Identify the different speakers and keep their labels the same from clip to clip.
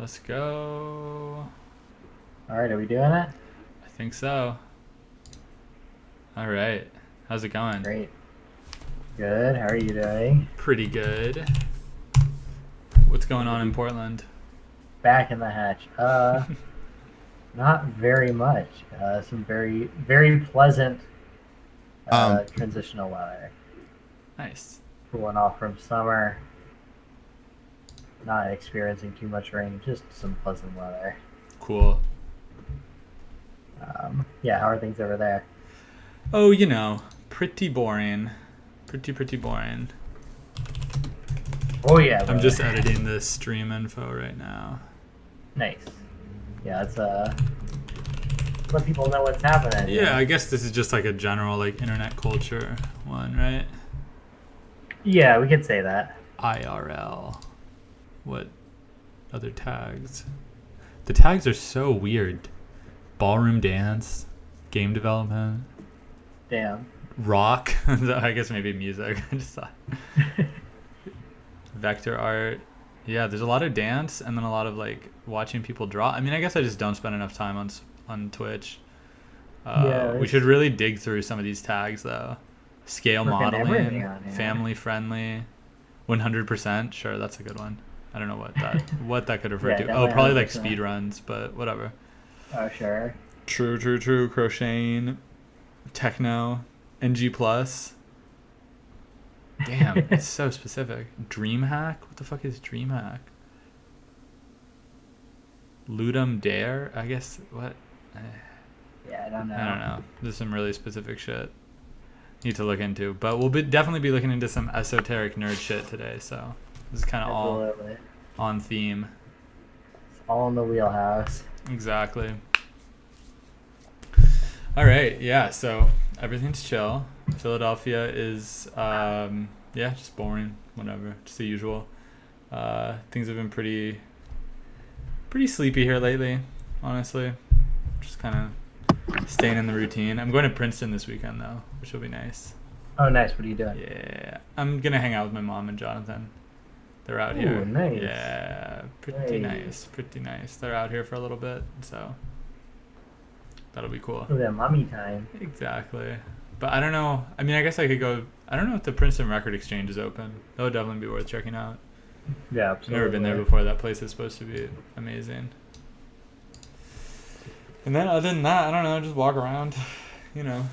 Speaker 1: Let's go.
Speaker 2: All right, are we doing it?
Speaker 1: I think so. All right. How's it going?
Speaker 2: Great. Good. How are you doing?
Speaker 1: Pretty good. What's going on in Portland?
Speaker 2: Back in the hatch. Not very much. Some very, very pleasant transitional weather.
Speaker 1: Nice.
Speaker 2: Cooling off from summer. Not experiencing too much rain. Just some pleasant weather.
Speaker 1: Cool.
Speaker 2: Yeah. How are things over there?
Speaker 1: Oh, you know, pretty boring. Pretty boring.
Speaker 2: Oh yeah.
Speaker 1: I'm
Speaker 2: Brother.
Speaker 1: just editing the stream info right now.
Speaker 2: Nice. Yeah. Let's let people know what's happening.
Speaker 1: Yeah, I guess this is just like a general like internet culture one, right?
Speaker 2: Yeah, we could say that.
Speaker 1: IRL. What other tags? The tags are so weird. Ballroom dance, game development,
Speaker 2: Damn.
Speaker 1: rock. I guess maybe music. I just thought. Vector art. Yeah, there's a lot of dance and then a lot of like watching people draw. I mean, I guess I just don't spend enough time on Twitch. We should really dig through some of these tags though. Scale modeling, family friendly, 100%. Sure, that's a good one. I don't know what that could refer to. Oh, probably like speed runs, but whatever.
Speaker 2: Oh, sure.
Speaker 1: True. Crocheting, techno, NG plus. Damn, it's so specific. DreamHack? What the fuck is DreamHack? Ludum Dare? I guess what?
Speaker 2: Yeah, I don't know.
Speaker 1: I don't know. There's some really specific shit need to look into, but we'll definitely be looking into some esoteric nerd shit today. So this is kind of all on theme.
Speaker 2: It's all in the wheelhouse.
Speaker 1: Exactly. All right, yeah. So everything's chill. Philadelphia is just boring. Whatever, just the usual. Things have been pretty sleepy here lately. Honestly, just kind of staying in the routine. I'm going to Princeton this weekend though, which will be nice.
Speaker 2: Oh, nice. What are you doing?
Speaker 1: Yeah, I'm gonna hang out with my mom and Jonathan. They're out here.
Speaker 2: Nice.
Speaker 1: Yeah, pretty nice. They're out here for a little bit, so that'll be cool.
Speaker 2: Oh, that mommy time.
Speaker 1: Exactly. But I don't know. I mean, I guess I could go. I don't know if the Princeton Record Exchange is open. That would definitely be worth checking out.
Speaker 2: Yeah, absolutely.
Speaker 1: I've never been there before. That place is supposed to be amazing. And then other than that, I don't know. Just walk around. You know,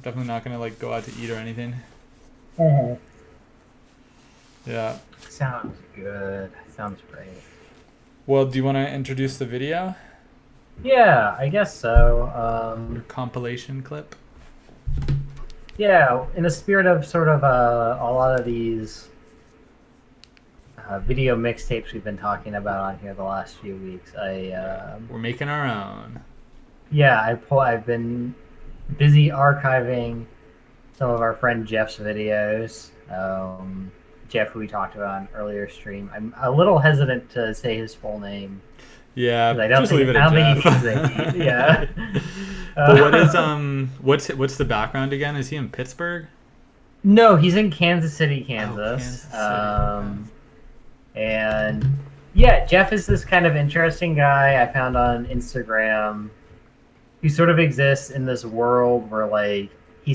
Speaker 1: definitely not gonna like go out to eat or anything. Yeah.
Speaker 2: Sounds good. Sounds great.
Speaker 1: Well, do you want to introduce the video?
Speaker 2: Yeah, I guess so.
Speaker 1: Your compilation clip?
Speaker 2: Yeah, in the spirit of sort of a lot of these video mixtapes we've been talking about on here the last few weeks,
Speaker 1: we're making our own.
Speaker 2: Yeah, I've been busy archiving some of our friend Jeff's videos. Jeff, who we talked about on earlier stream. I'm a little hesitant to say his full name.
Speaker 1: Yeah,
Speaker 2: I don't
Speaker 1: just
Speaker 2: think,
Speaker 1: leave it
Speaker 2: I
Speaker 1: at
Speaker 2: don't
Speaker 1: Jeff.
Speaker 2: think he yeah.
Speaker 1: But what's the background again? Is he in Pittsburgh?
Speaker 2: No, he's in Kansas City, Kansas. And yeah, Jeff is this kind of interesting guy I found on Instagram who sort of exists in this world where like he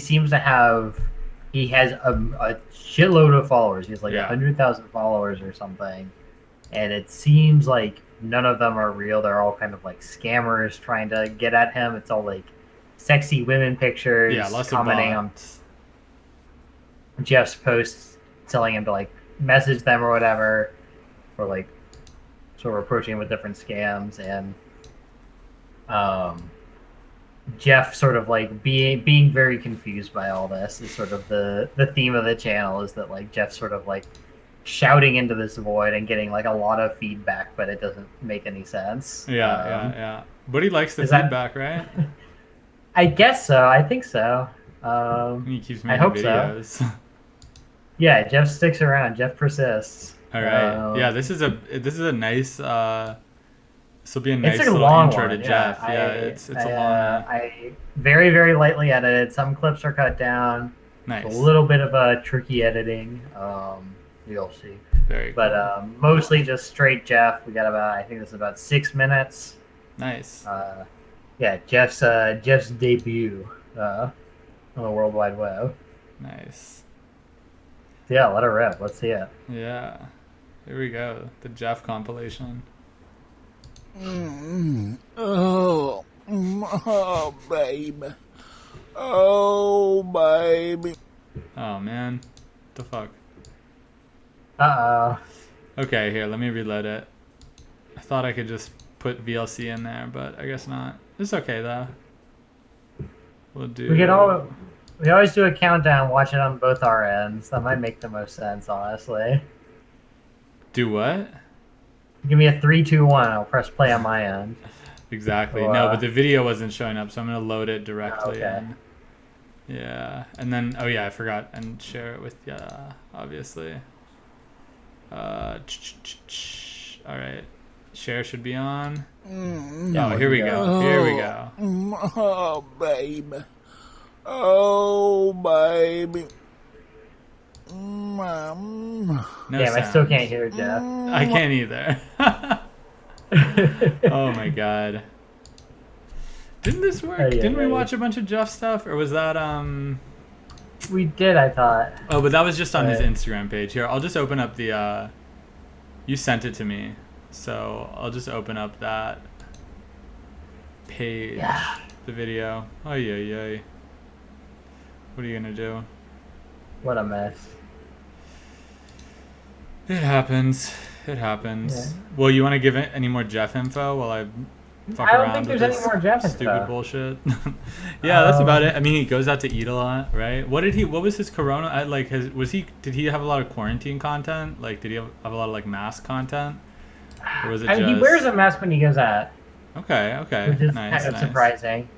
Speaker 2: has a shitload of followers. He has like 100,000 followers or something. And it seems like none of them are real. They're all kind of like scammers trying to get at him. It's all like sexy women pictures, commenting on Jeff's posts, telling him to like message them or whatever, or like sort of approaching him with different scams. And Jeff sort of like being very confused by all this is sort of the theme of the channel, is that like Jeff sort of like shouting into this void and getting like a lot of feedback, but it doesn't make any sense.
Speaker 1: Yeah. But he likes the feedback, right?
Speaker 2: I guess so. I think so.
Speaker 1: He keeps making videos.
Speaker 2: So. Yeah, Jeff sticks around. Jeff persists.
Speaker 1: All right. Yeah, this is a nice. This will be a nice little intro to Jeff. Yeah, it's a long one.
Speaker 2: I very, very lightly edited. Some clips are cut down.
Speaker 1: Nice.
Speaker 2: It's a little bit of a tricky editing. You'll see.
Speaker 1: Very
Speaker 2: But
Speaker 1: cool.
Speaker 2: Mostly just straight Jeff. We got about, I think this is about 6 minutes.
Speaker 1: Nice.
Speaker 2: Yeah, Jeff's debut on the World Wide Web.
Speaker 1: Nice.
Speaker 2: So yeah, let it rip. Let's see it.
Speaker 1: Yeah. Here we go. The Jeff compilation.
Speaker 3: Oh, oh, baby. Oh, baby.
Speaker 1: Oh, man. What the fuck?
Speaker 2: Uh-oh.
Speaker 1: Okay, here, let me reload it. I thought I could just put VLC in there, but I guess not. It's okay, though. We'll do...
Speaker 2: We always do a countdown, watch it on both our ends. That might make the most sense, honestly.
Speaker 1: Do what?
Speaker 2: Give me a 3, 2, 1. I'll press play on my end.
Speaker 1: Exactly.
Speaker 2: So,
Speaker 1: no, but the video wasn't showing up, so I'm going to load it directly
Speaker 2: okay.
Speaker 1: in. Yeah. And then, oh yeah, I forgot. And share it with, obviously. All right. Share should be on. Oh, here we go. Here we go.
Speaker 3: Oh, baby. Oh, baby.
Speaker 1: No
Speaker 2: Damn, I still can't hear Jeff.
Speaker 1: I can't either. Oh my god. Didn't this work? Didn't we watch a bunch of Jeff stuff? Or was that,
Speaker 2: We did, I thought.
Speaker 1: Oh, but that was just on his Instagram page. Here, I'll just open up the, You sent it to me. So, I'll just open up that page.
Speaker 2: Yeah.
Speaker 1: The video. Oh, yeah. What are you gonna do?
Speaker 2: What a mess.
Speaker 1: It happens. It happens.
Speaker 2: Yeah.
Speaker 1: Well, you want to give it any more Jeff info while I fuck
Speaker 2: I don't
Speaker 1: around
Speaker 2: think
Speaker 1: with
Speaker 2: there's
Speaker 1: this
Speaker 2: any more Jeff
Speaker 1: stupid
Speaker 2: info.
Speaker 1: bullshit? Yeah, that's about it. I mean, he goes out to eat a lot, right? What was his corona? Did he have a lot of quarantine content? Like, did he have a lot of like mask content? Or was it just...
Speaker 2: he wears a mask when he goes out.
Speaker 1: Okay.
Speaker 2: Which is
Speaker 1: Nice,
Speaker 2: kind of surprising.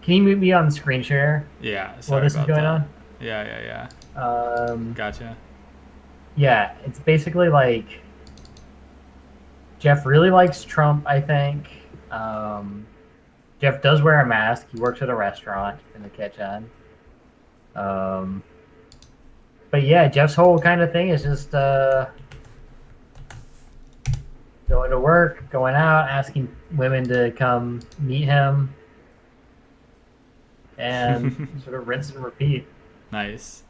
Speaker 2: Can you mute me on screen share?
Speaker 1: Yeah,
Speaker 2: sorry while this is going on?
Speaker 1: Yeah. Gotcha.
Speaker 2: Yeah, it's basically like Jeff really likes Trump, I think. Jeff does wear a mask. He works at a restaurant in the kitchen. But yeah, Jeff's whole kind of thing is just going to work, going out, asking women to come meet him, and sort of rinse and repeat.
Speaker 1: Nice.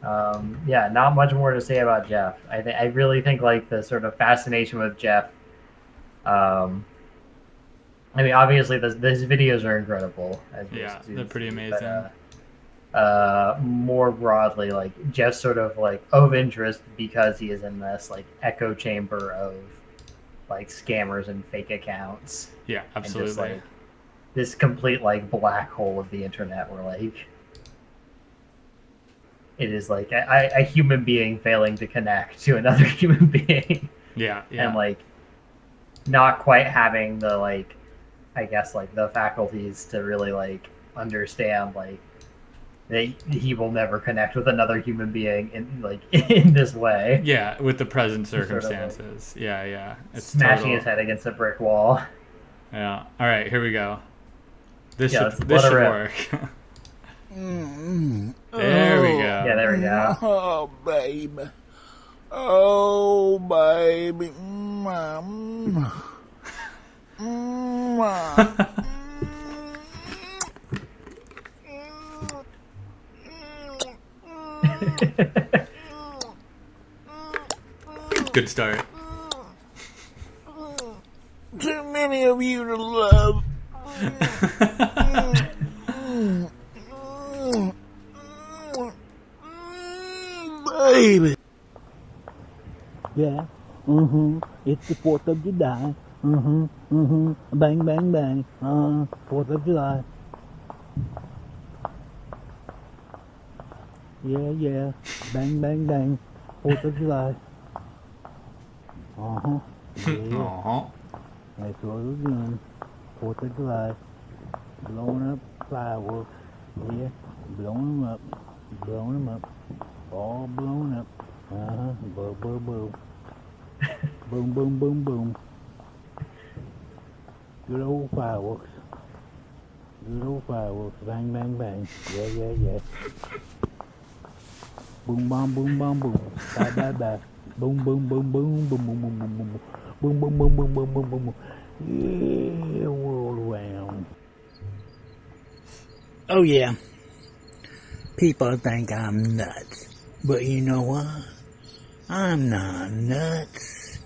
Speaker 2: Yeah, not much more to say about Jeff. I really think like the sort of fascination with Jeff. I mean, obviously, these videos are incredible.
Speaker 1: They're pretty amazing.
Speaker 2: But, more broadly, like Jeff's sort of like of interest because he is in this like echo chamber of like scammers and fake accounts.
Speaker 1: Yeah, absolutely.
Speaker 2: And just, like, this complete like black hole of the internet where like it is like a human being failing to connect to another human being.
Speaker 1: Yeah.
Speaker 2: And like not quite having the like, I guess like the faculties to really like understand like that he will never connect with another human being in this way.
Speaker 1: Yeah, with the present circumstances. Sort of like yeah. It's
Speaker 2: smashing his head against a brick wall.
Speaker 1: Yeah. All right, here we go. This should work. There we go.
Speaker 2: Yeah, there we go.
Speaker 3: Oh, baby. Oh, baby.
Speaker 1: Good start.
Speaker 3: Too many of you to love. Baby. Yeah. It's the 4th of July. Bang, bang, bang. 4th of July. Yeah. Bang, bang, bang. 4th of July. Yeah. That's what we're doing. 4th of July. Blowing up fireworks. Yeah. Blowing them up. All blown up. Boom, boom, boom. Boom, boom, boom, boom. Good old fireworks. Bang, bang, bang. Yeah. Boom, bam, boom, bam, boom. Bye, bye, bye. Boom, boom, boom, boom, boom, boom, boom, boom, boom. Boom, boom, boom, boom, boom, boom, boom, boom. Yeah, world around. Oh, yeah. People think I'm nuts. But you know what? I'm not nuts.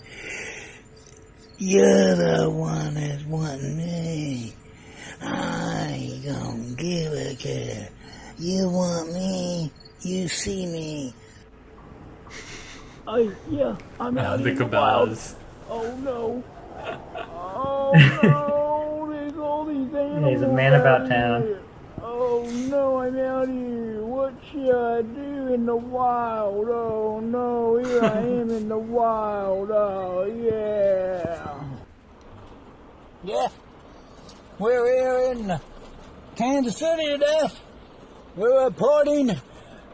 Speaker 3: You're the one that's wanting me. I ain't gonna give a care. You want me, you see me. Oh, yeah, I'm out
Speaker 1: The
Speaker 3: in the wild.
Speaker 1: Cabela's.
Speaker 3: Oh, no. Oh, no, there's all these animals.
Speaker 2: Yeah, he's a man about
Speaker 3: out
Speaker 2: town.
Speaker 3: here. Oh, no, I'm out here. What should I do in the wild? Oh, no, here I am in the wild. Oh, yeah. Yeah, we're here in Kansas City today. We're reporting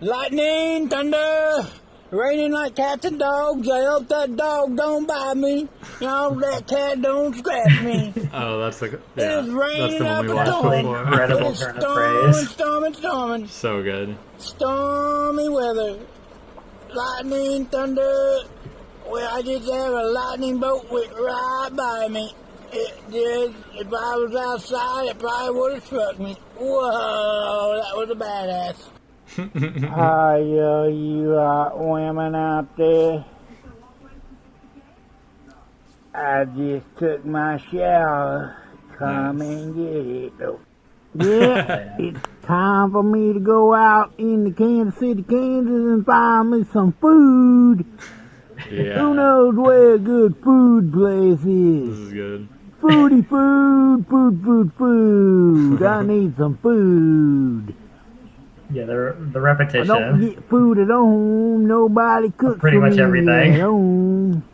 Speaker 3: lightning, thunder, raining like cats and dogs. I hope that dog don't bite me. You know, that cat don't scratch me.
Speaker 1: Oh, that's the
Speaker 3: It's
Speaker 1: that's the
Speaker 3: raining
Speaker 1: one
Speaker 3: up
Speaker 1: we
Speaker 3: a
Speaker 1: watched
Speaker 2: Absolutely
Speaker 3: storm.
Speaker 1: before.
Speaker 2: incredible
Speaker 3: It's
Speaker 2: turn of
Speaker 3: storming,
Speaker 2: phrase.
Speaker 3: storming, storming.
Speaker 1: So good.
Speaker 3: Stormy weather. Lightning, thunder. Well, I just have a lightning bolt went right by me. It did. If I was outside, it probably would have struck me. Whoa, that was a badass. Hi, you women out there. I just took my shower. Come
Speaker 1: Nice.
Speaker 3: and get it, though. Yeah, it's time for me to go out into Kansas City, Kansas and find me some food.
Speaker 1: Yeah.
Speaker 3: Who knows where a good food place
Speaker 1: This
Speaker 3: is?
Speaker 1: is good.
Speaker 3: Foodie food, food. I need some food.
Speaker 2: Yeah, the
Speaker 3: I
Speaker 2: repetition.
Speaker 3: don't get food at home. Nobody cooks
Speaker 2: pretty
Speaker 3: for
Speaker 2: much
Speaker 3: me
Speaker 2: everything.
Speaker 3: at home.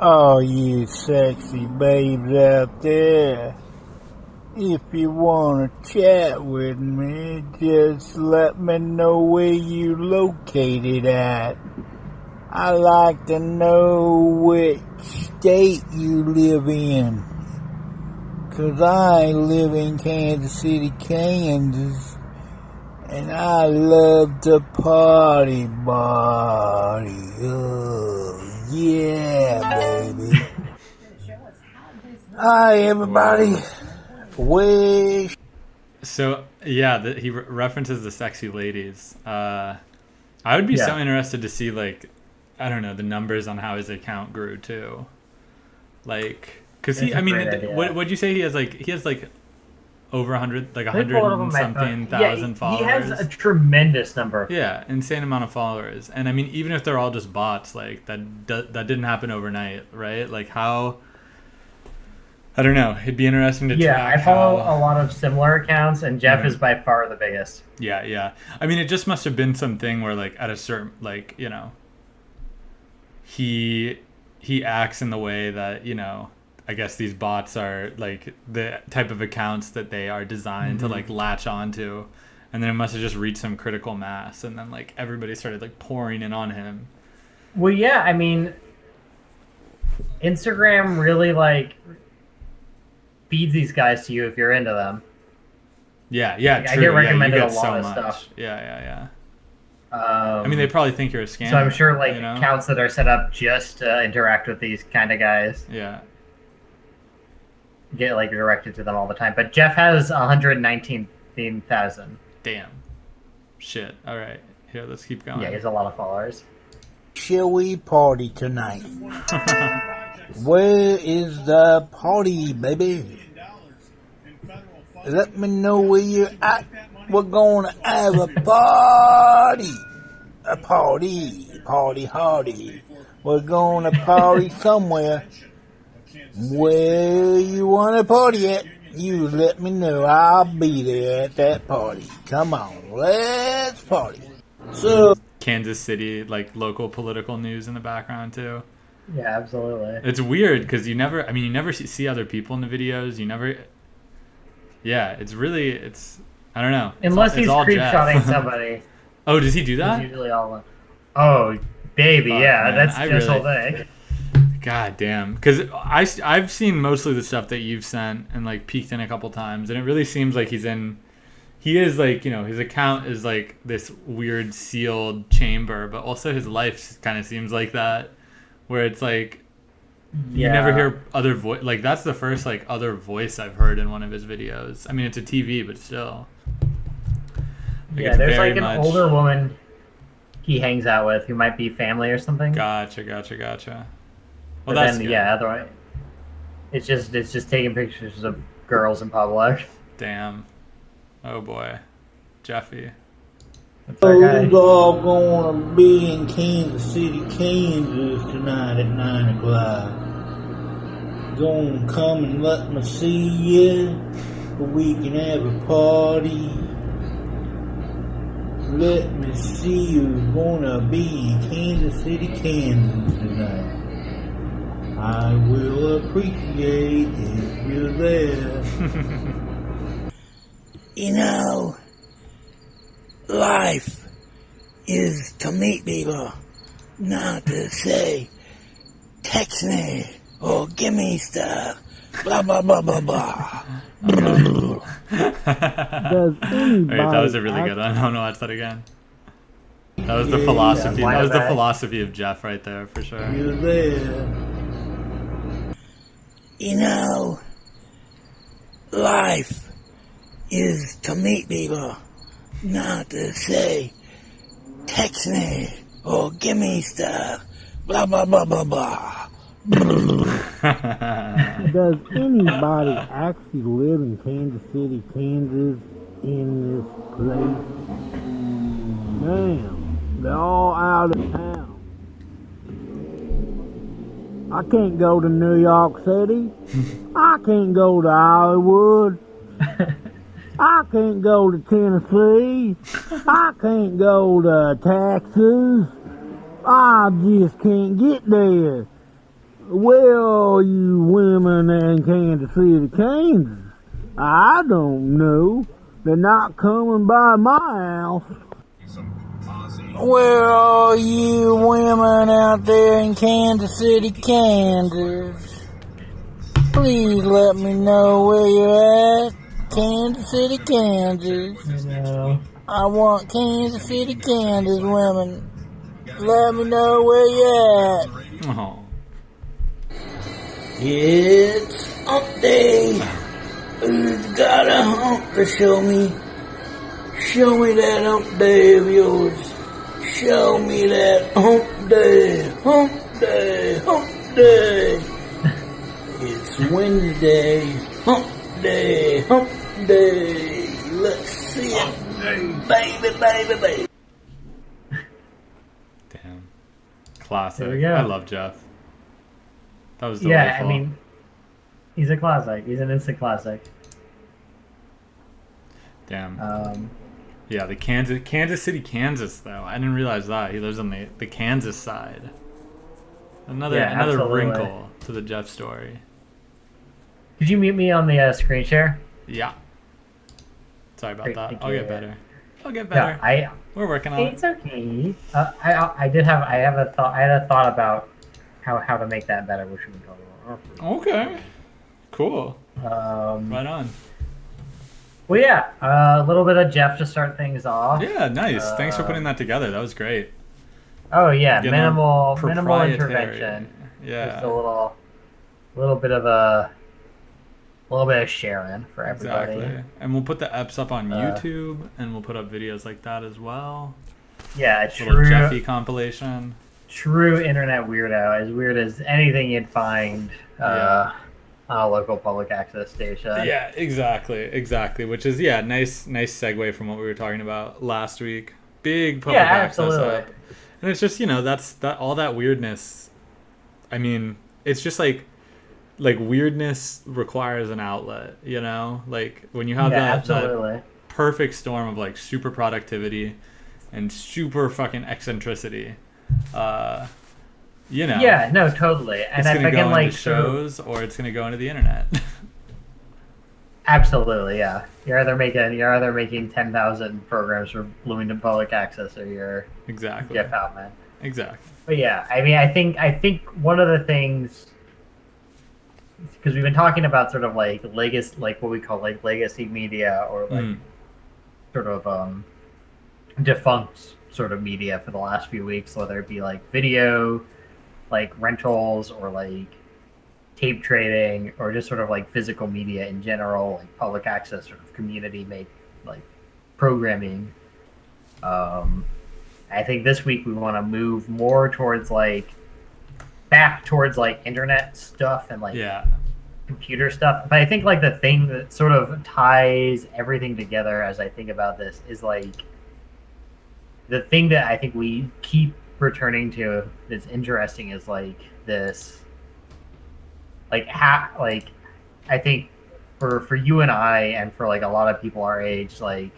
Speaker 3: Oh, you sexy babes out there. If you want to chat with me, just let me know where you located at. I like to know which state you live in. 'Cause I live in Kansas City, Kansas. And I love to party. Oh, yeah, baby. Hi, everybody. Wish.
Speaker 1: So yeah, he references the sexy ladies. I would be so interested to see, like, I don't know, the numbers on how his account grew too. Like, cause
Speaker 2: That's
Speaker 1: I
Speaker 2: a
Speaker 1: mean,
Speaker 2: great idea.
Speaker 1: what'd you say he has like over 100, like
Speaker 2: Let me pull it up
Speaker 1: 100
Speaker 2: on
Speaker 1: and
Speaker 2: my
Speaker 1: something
Speaker 2: phone.
Speaker 1: thousand followers.
Speaker 2: He has a tremendous number.
Speaker 1: Yeah, insane amount of followers. And I mean, even if they're all just bots, like that didn't happen overnight, right? Like how, I don't know. It'd be interesting to track.
Speaker 2: I follow a lot of similar accounts, and Jeff is by far the biggest.
Speaker 1: Yeah. I mean, it just must have been something where, like, at a certain, like, you know, he acts in the way that, you know, I guess these bots are like the type of accounts that they are designed to like latch onto, and then it must have just reached some critical mass, and then like everybody started like pouring in on him.
Speaker 2: Well, yeah, I mean, Instagram really like feeds these guys to you if you're into them.
Speaker 1: Yeah,
Speaker 2: Like,
Speaker 1: true.
Speaker 2: I get recommended
Speaker 1: you get
Speaker 2: a lot
Speaker 1: so
Speaker 2: of
Speaker 1: much.
Speaker 2: stuff.
Speaker 1: Yeah.
Speaker 2: I
Speaker 1: mean, they probably think you're a scammer.
Speaker 2: so I'm sure like
Speaker 1: you know?
Speaker 2: accounts that are set up just to interact with these kind of guys
Speaker 1: Yeah.
Speaker 2: get like directed to them all the time. But Jeff has 119,000.
Speaker 1: Damn. Shit. All right. Here, let's keep going.
Speaker 2: Yeah, he has a lot of followers.
Speaker 3: Shall we party tonight? Where is the party, baby? Let me know where you're at. We're gonna have a party. A party hardy. We're gonna party somewhere. Where you wanna party at, you let me know. I'll be there at that party. Come on, let's party. So
Speaker 1: Kansas City, like local political news in the background too.
Speaker 2: Yeah, absolutely.
Speaker 1: It's weird because you never see other people in the videos. You never. Yeah, it's I don't know.
Speaker 2: Unless he's creep
Speaker 1: Jeff.
Speaker 2: shotting somebody.
Speaker 1: Oh, does he do
Speaker 2: It's
Speaker 1: that?
Speaker 2: usually all. Oh, baby,
Speaker 1: Fuck,
Speaker 2: yeah,
Speaker 1: man,
Speaker 2: that's
Speaker 1: I
Speaker 2: just
Speaker 1: really-
Speaker 2: whole thing.
Speaker 1: God damn. Because I've seen mostly the stuff that you've sent and like peeked in a couple times, and it really seems like he's in he is like, his account is like this weird sealed chamber, but also his life kind of seems like that, where it's like you never hear other voice. Like that's the first like other voice I've heard in one of his videos. I mean, it's a TV, but still.
Speaker 2: Like, there's like an older woman he hangs out with who might be family or something.
Speaker 1: Gotcha. Well,
Speaker 2: but
Speaker 1: that's
Speaker 2: then,
Speaker 1: good.
Speaker 2: otherwise, it's just taking pictures of girls in public.
Speaker 1: Damn. Oh boy, Jeffy.
Speaker 3: We're all gonna be in Kansas City, Kansas tonight at 9 o'clock. Gonna come and let me see ya, so we can have a party. Let me see who's gonna be in Kansas City, Kansas tonight. I will appreciate if you're there. Life is to meet people, not to say, text me or give me stuff, blah, blah, blah, blah, blah.
Speaker 1: Wait, that was a really good one. I don't know, watch that again. That was the philosophy. That was the philosophy of Jeff right there, for sure.
Speaker 3: You're there. Life is to meet people, not to say, text me or give me stuff, blah, blah, blah, blah, blah. Does anybody actually live in Kansas City, Kansas, in this place? Damn, they're all out of town. I can't go to New York City. I can't go to Hollywood. I can't go to Tennessee. I can't go to Texas. I just can't get there. Well, you women in Kansas City, Kansas, I don't know. They're not coming by my house. Where are you women out there in Kansas City, Kansas? Please let me know where you're at. Kansas City, Kansas. I want Kansas City, Kansas women. Let me know where you're at.
Speaker 1: Oh.
Speaker 3: It's hump day. Who's got a hump to show me? Show me that hump day of yours. Show me that hump day. Hump day. Hump day. It's Wednesday. Hump day. Hump day. Let's see it. Baby.
Speaker 1: Damn. Classic.
Speaker 2: There we go.
Speaker 1: I love Jeff. That was delightful.
Speaker 2: Yeah, I mean, he's a classic. He's an instant classic.
Speaker 1: Damn. Yeah, the Kansas City, Kansas, though. I didn't realize that. He lives on the Kansas side. Another wrinkle to the Jeff story.
Speaker 2: Could you mute me on the screen share?
Speaker 1: Yeah. Sorry about that. I'll get better.
Speaker 2: Yeah,
Speaker 1: we're working on it.
Speaker 2: It's okay. I had a thought about how to make that better, which we can talk about.
Speaker 1: Okay. Cool.
Speaker 2: Right
Speaker 1: on.
Speaker 2: Well, yeah, a little bit of Jeff to start things off.
Speaker 1: Yeah, nice. Thanks for putting that together. That was great.
Speaker 2: Oh yeah, minimal intervention.
Speaker 1: Yeah.
Speaker 2: Just a little bit of sharing for everybody.
Speaker 1: Exactly. And we'll put the eps up on YouTube, and we'll put up videos like that as well.
Speaker 2: Yeah,
Speaker 1: little Jeffy compilation.
Speaker 2: True internet weirdo, as weird as anything you'd find on a local public access station.
Speaker 1: Yeah, exactly. Which is nice segue from what we were talking about last week. Big public access app. And it's just that all that weirdness. I mean, it's just like weirdness requires an outlet. Like when you have that perfect storm of like super productivity and super fucking eccentricity.
Speaker 2: Yeah, no, totally. And
Speaker 1: it's
Speaker 2: if I can
Speaker 1: go into shows or it's gonna go into the internet.
Speaker 2: Absolutely, yeah. You're either making 10,000 programs for Bloomington Public Access, or you're Jeff Outman.
Speaker 1: Exactly.
Speaker 2: But yeah, I mean, I think one of the things, because we've been talking about sort of like legacy, like what we call like legacy media, or like sort of defunct sort of media for the last few weeks, whether it be like video, like rentals, or like tape trading, or just sort of like physical media in general, like public access sort of community made like programming. I think this week we want to move more towards like back towards like internet stuff and like computer stuff. But I think like the thing that sort of ties everything together as I think about this is like the thing that I think we keep returning to that's interesting is like this like I think for you and I and for like a lot of people our age, like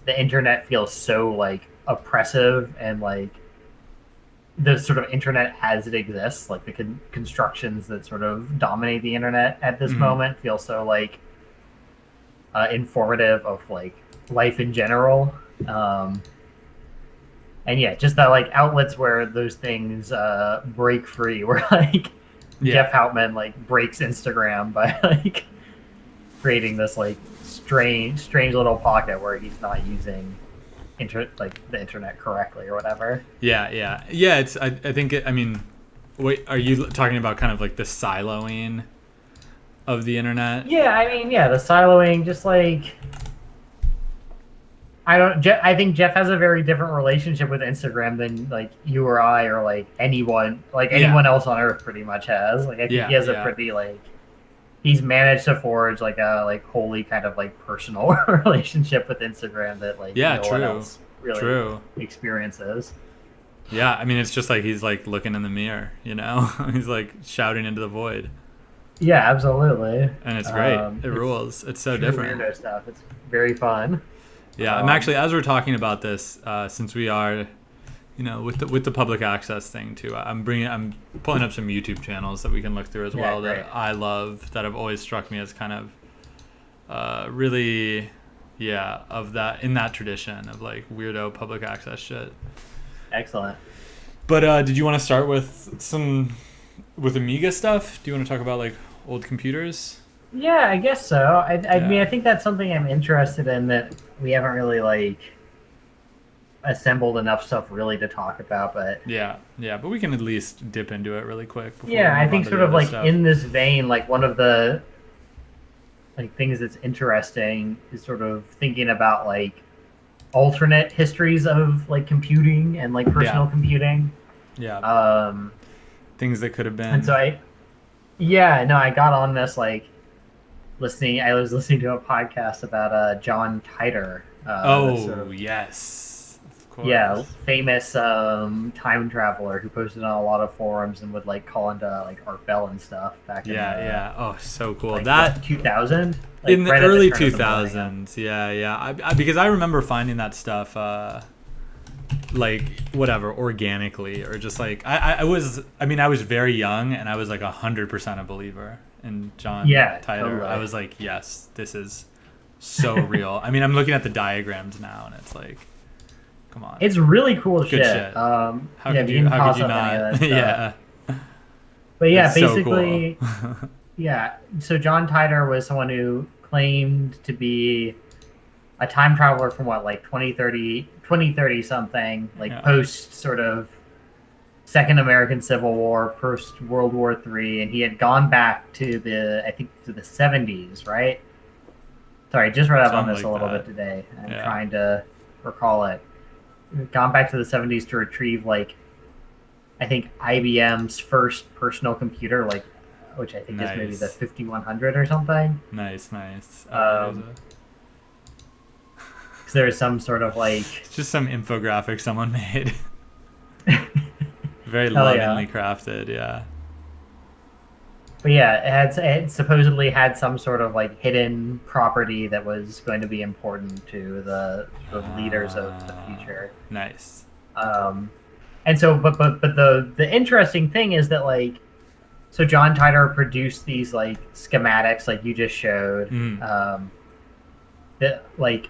Speaker 2: the internet feels so like oppressive, and like the sort of internet as it exists, like the constructions that sort of dominate the internet at this moment feel so like informative of like life in general. And yeah, just that like outlets where those things break free, where like Jeff Houtman like breaks Instagram by like creating this like strange little pocket where he's not using the internet correctly or whatever.
Speaker 1: Yeah. It's I think I mean, wait, are you talking about kind of like the siloing of the internet?
Speaker 2: Yeah, I mean, yeah, the siloing, just like I think Jeff has a very different relationship with Instagram than like you or I or like anyone else on Earth pretty much has. Like I think he has a pretty like he's managed to forge like a like wholly kind of like personal relationship with Instagram that like no one else really experiences.
Speaker 1: Yeah, I mean it's just like he's like looking in the mirror, you know? He's like shouting into the void.
Speaker 2: Yeah, absolutely.
Speaker 1: And it's great. It rules. It's so different.
Speaker 2: Weirdo stuff. It's very fun.
Speaker 1: Yeah, I'm actually, as we're talking about this, since we are, you know, with the public access thing too, I'm pulling up some YouTube channels that we can look through as well that I love, that have always struck me as kind of really, of that, in that tradition of like weirdo public access shit.
Speaker 2: Excellent.
Speaker 1: But did you want to start with Amiga stuff? Do you want to talk about like old computers?
Speaker 2: Yeah, I guess so. I mean, I think that's something I'm interested in that we haven't really like assembled enough stuff really to talk about. But
Speaker 1: but we can at least dip into it really quick.
Speaker 2: Yeah, I think sort of like stuff. In this vein, like one of the like things that's interesting is sort of thinking about like alternate histories of like computing and like personal computing.
Speaker 1: Yeah. Things that could have been.
Speaker 2: And so I got on this like. I was listening to a podcast about John Titor.
Speaker 1: Yes, of course.
Speaker 2: Yeah, famous time traveler who posted on a lot of forums and would like call into like Art Bell and stuff back in
Speaker 1: Oh, so cool.
Speaker 2: Like,
Speaker 1: that
Speaker 2: 2000
Speaker 1: like, in the early 2000s. Yeah. Because I remember finding that stuff like whatever organically, or just like I was very young and I was like 100% a believer in John Titor. Totally. I was like, yes, this is so real. I mean, I'm looking at the diagrams now and it's like, come on,
Speaker 2: it's really cool. Good
Speaker 1: shit.
Speaker 2: How could you not?
Speaker 1: Yeah,
Speaker 2: but yeah, it's basically so cool. So John Titor was someone who claimed to be a time traveler from like 2030 something, like post sort of Second American Civil War, post World War III, and he had gone back to the 70s, right? Sorry, I just read up on this a little bit today. I'm trying to recall it. Gone back to the 70s to retrieve like I think IBM's first personal computer, like which I think is maybe the 5100 or something.
Speaker 1: Nice.
Speaker 2: Because there's some sort of like
Speaker 1: just some infographic someone made. Very lovingly crafted, yeah.
Speaker 2: But yeah, it supposedly had some sort of like hidden property that was going to be important to the leaders of the future.
Speaker 1: Nice.
Speaker 2: And so, but the interesting thing is that like, so John Titor produced these like schematics, like you just showed, that like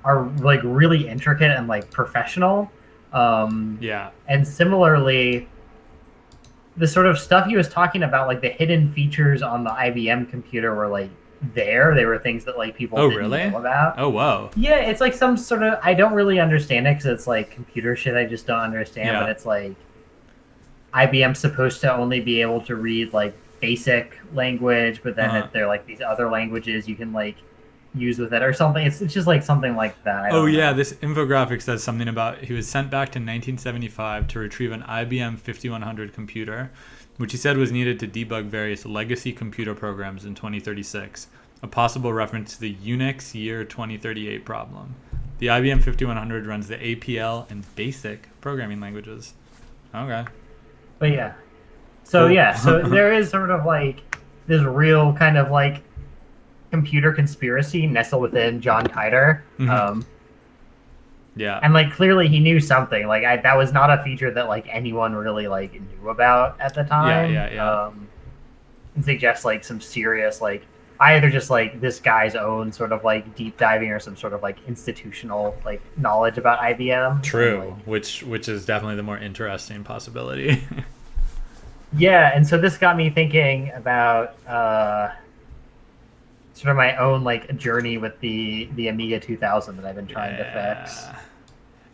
Speaker 2: are like really intricate and like professional. And similarly, the sort of stuff he was talking about, like the hidden features on the IBM computer were like there. They were things that like people didn't
Speaker 1: really?
Speaker 2: know about.
Speaker 1: Oh, whoa.
Speaker 2: Yeah, it's like some sort of, I don't really understand it because it's like computer shit I just don't understand, but
Speaker 1: Yeah.
Speaker 2: it's like IBM's supposed to only be able to read like basic language, but then if they're like these other languages you can like use with it or something. It's just like something like that. I
Speaker 1: Oh
Speaker 2: don't
Speaker 1: yeah,
Speaker 2: know.
Speaker 1: this infographic says something about he was sent back to 1975 to retrieve an IBM 5100 computer, which he said was needed to debug various legacy computer programs in 2036, a possible reference to the Unix year 2038 problem. The IBM 5100 runs the APL and BASIC programming languages. Okay.
Speaker 2: But yeah. So
Speaker 1: Cool.
Speaker 2: yeah, so there is sort of like this real kind of like computer conspiracy nestled within John Titor.
Speaker 1: Yeah.
Speaker 2: And like clearly he knew something. Like that was not a feature that like anyone really like knew about at the time.
Speaker 1: Yeah.
Speaker 2: And suggests like some serious like either just like this guy's own sort of like deep diving or some sort of like institutional like knowledge about IBM.
Speaker 1: True,
Speaker 2: And, like,
Speaker 1: which is definitely the more interesting possibility.
Speaker 2: yeah, and so this got me thinking about sort of my own like journey with the Amiga 2000 that I've been trying to fix.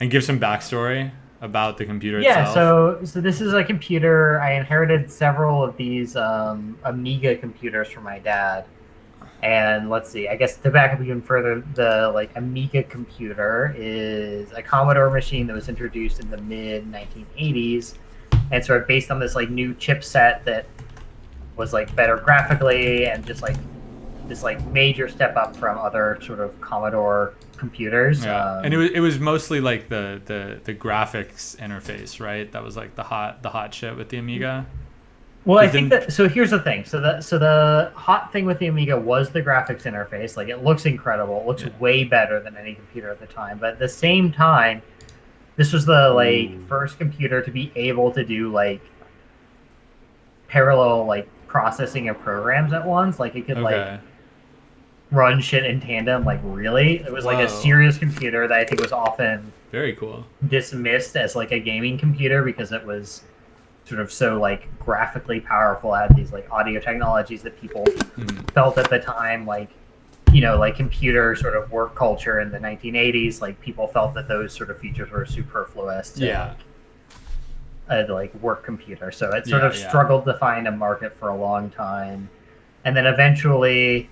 Speaker 1: And give some backstory about the computer
Speaker 2: Yeah,
Speaker 1: itself.
Speaker 2: so this is a computer. I inherited several of these Amiga computers from my dad. And let's see, I guess to back up even further, the like Amiga computer is a Commodore machine that was introduced in the mid 1980s, and sort of based on this like new chipset that was like better graphically and just like this like major step up from other sort of Commodore computers.
Speaker 1: Yeah, and it was mostly like the graphics interface, right? That was like the hot shit with the Amiga.
Speaker 2: Well, I think that, so here's the thing. So the hot thing with the Amiga was the graphics interface. Like it looks incredible. It looks way better than any computer at the time. But at the same time, this was the like first computer to be able to do like parallel like processing of programs at once. Like it could like run shit in tandem. Like really, it was like a serious computer that I think was often
Speaker 1: very cool
Speaker 2: dismissed as like a gaming computer because it was sort of so like graphically powerful, had these like audio technologies that people felt at the time, like, you know, like computer sort of work culture in the 1980s, like people felt that those sort of features were superfluous to like work computer. So it sort of struggled to find a market for a long time. And then eventually,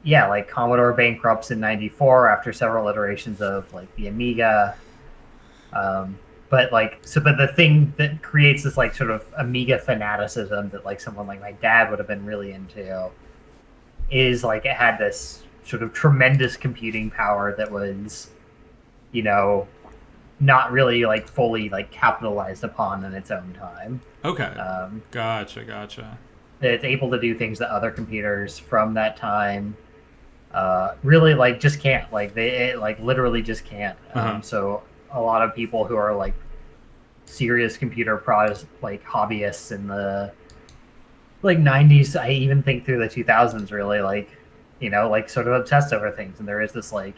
Speaker 2: like Commodore bankrupts in 94 after several iterations of like the Amiga. But the thing that creates this like sort of Amiga fanaticism that like someone like my dad would have been really into is like it had this sort of tremendous computing power that was, you know, not really like fully like capitalized upon in its own time.
Speaker 1: Okay. Gotcha.
Speaker 2: It's able to do things that other computers from that time really like just can't. Like they like literally just can't. So a lot of people who are like serious computer pros, like hobbyists in the like 90s, I even think through the 2000s, really like, you know, like sort of obsessed over things. And there is this like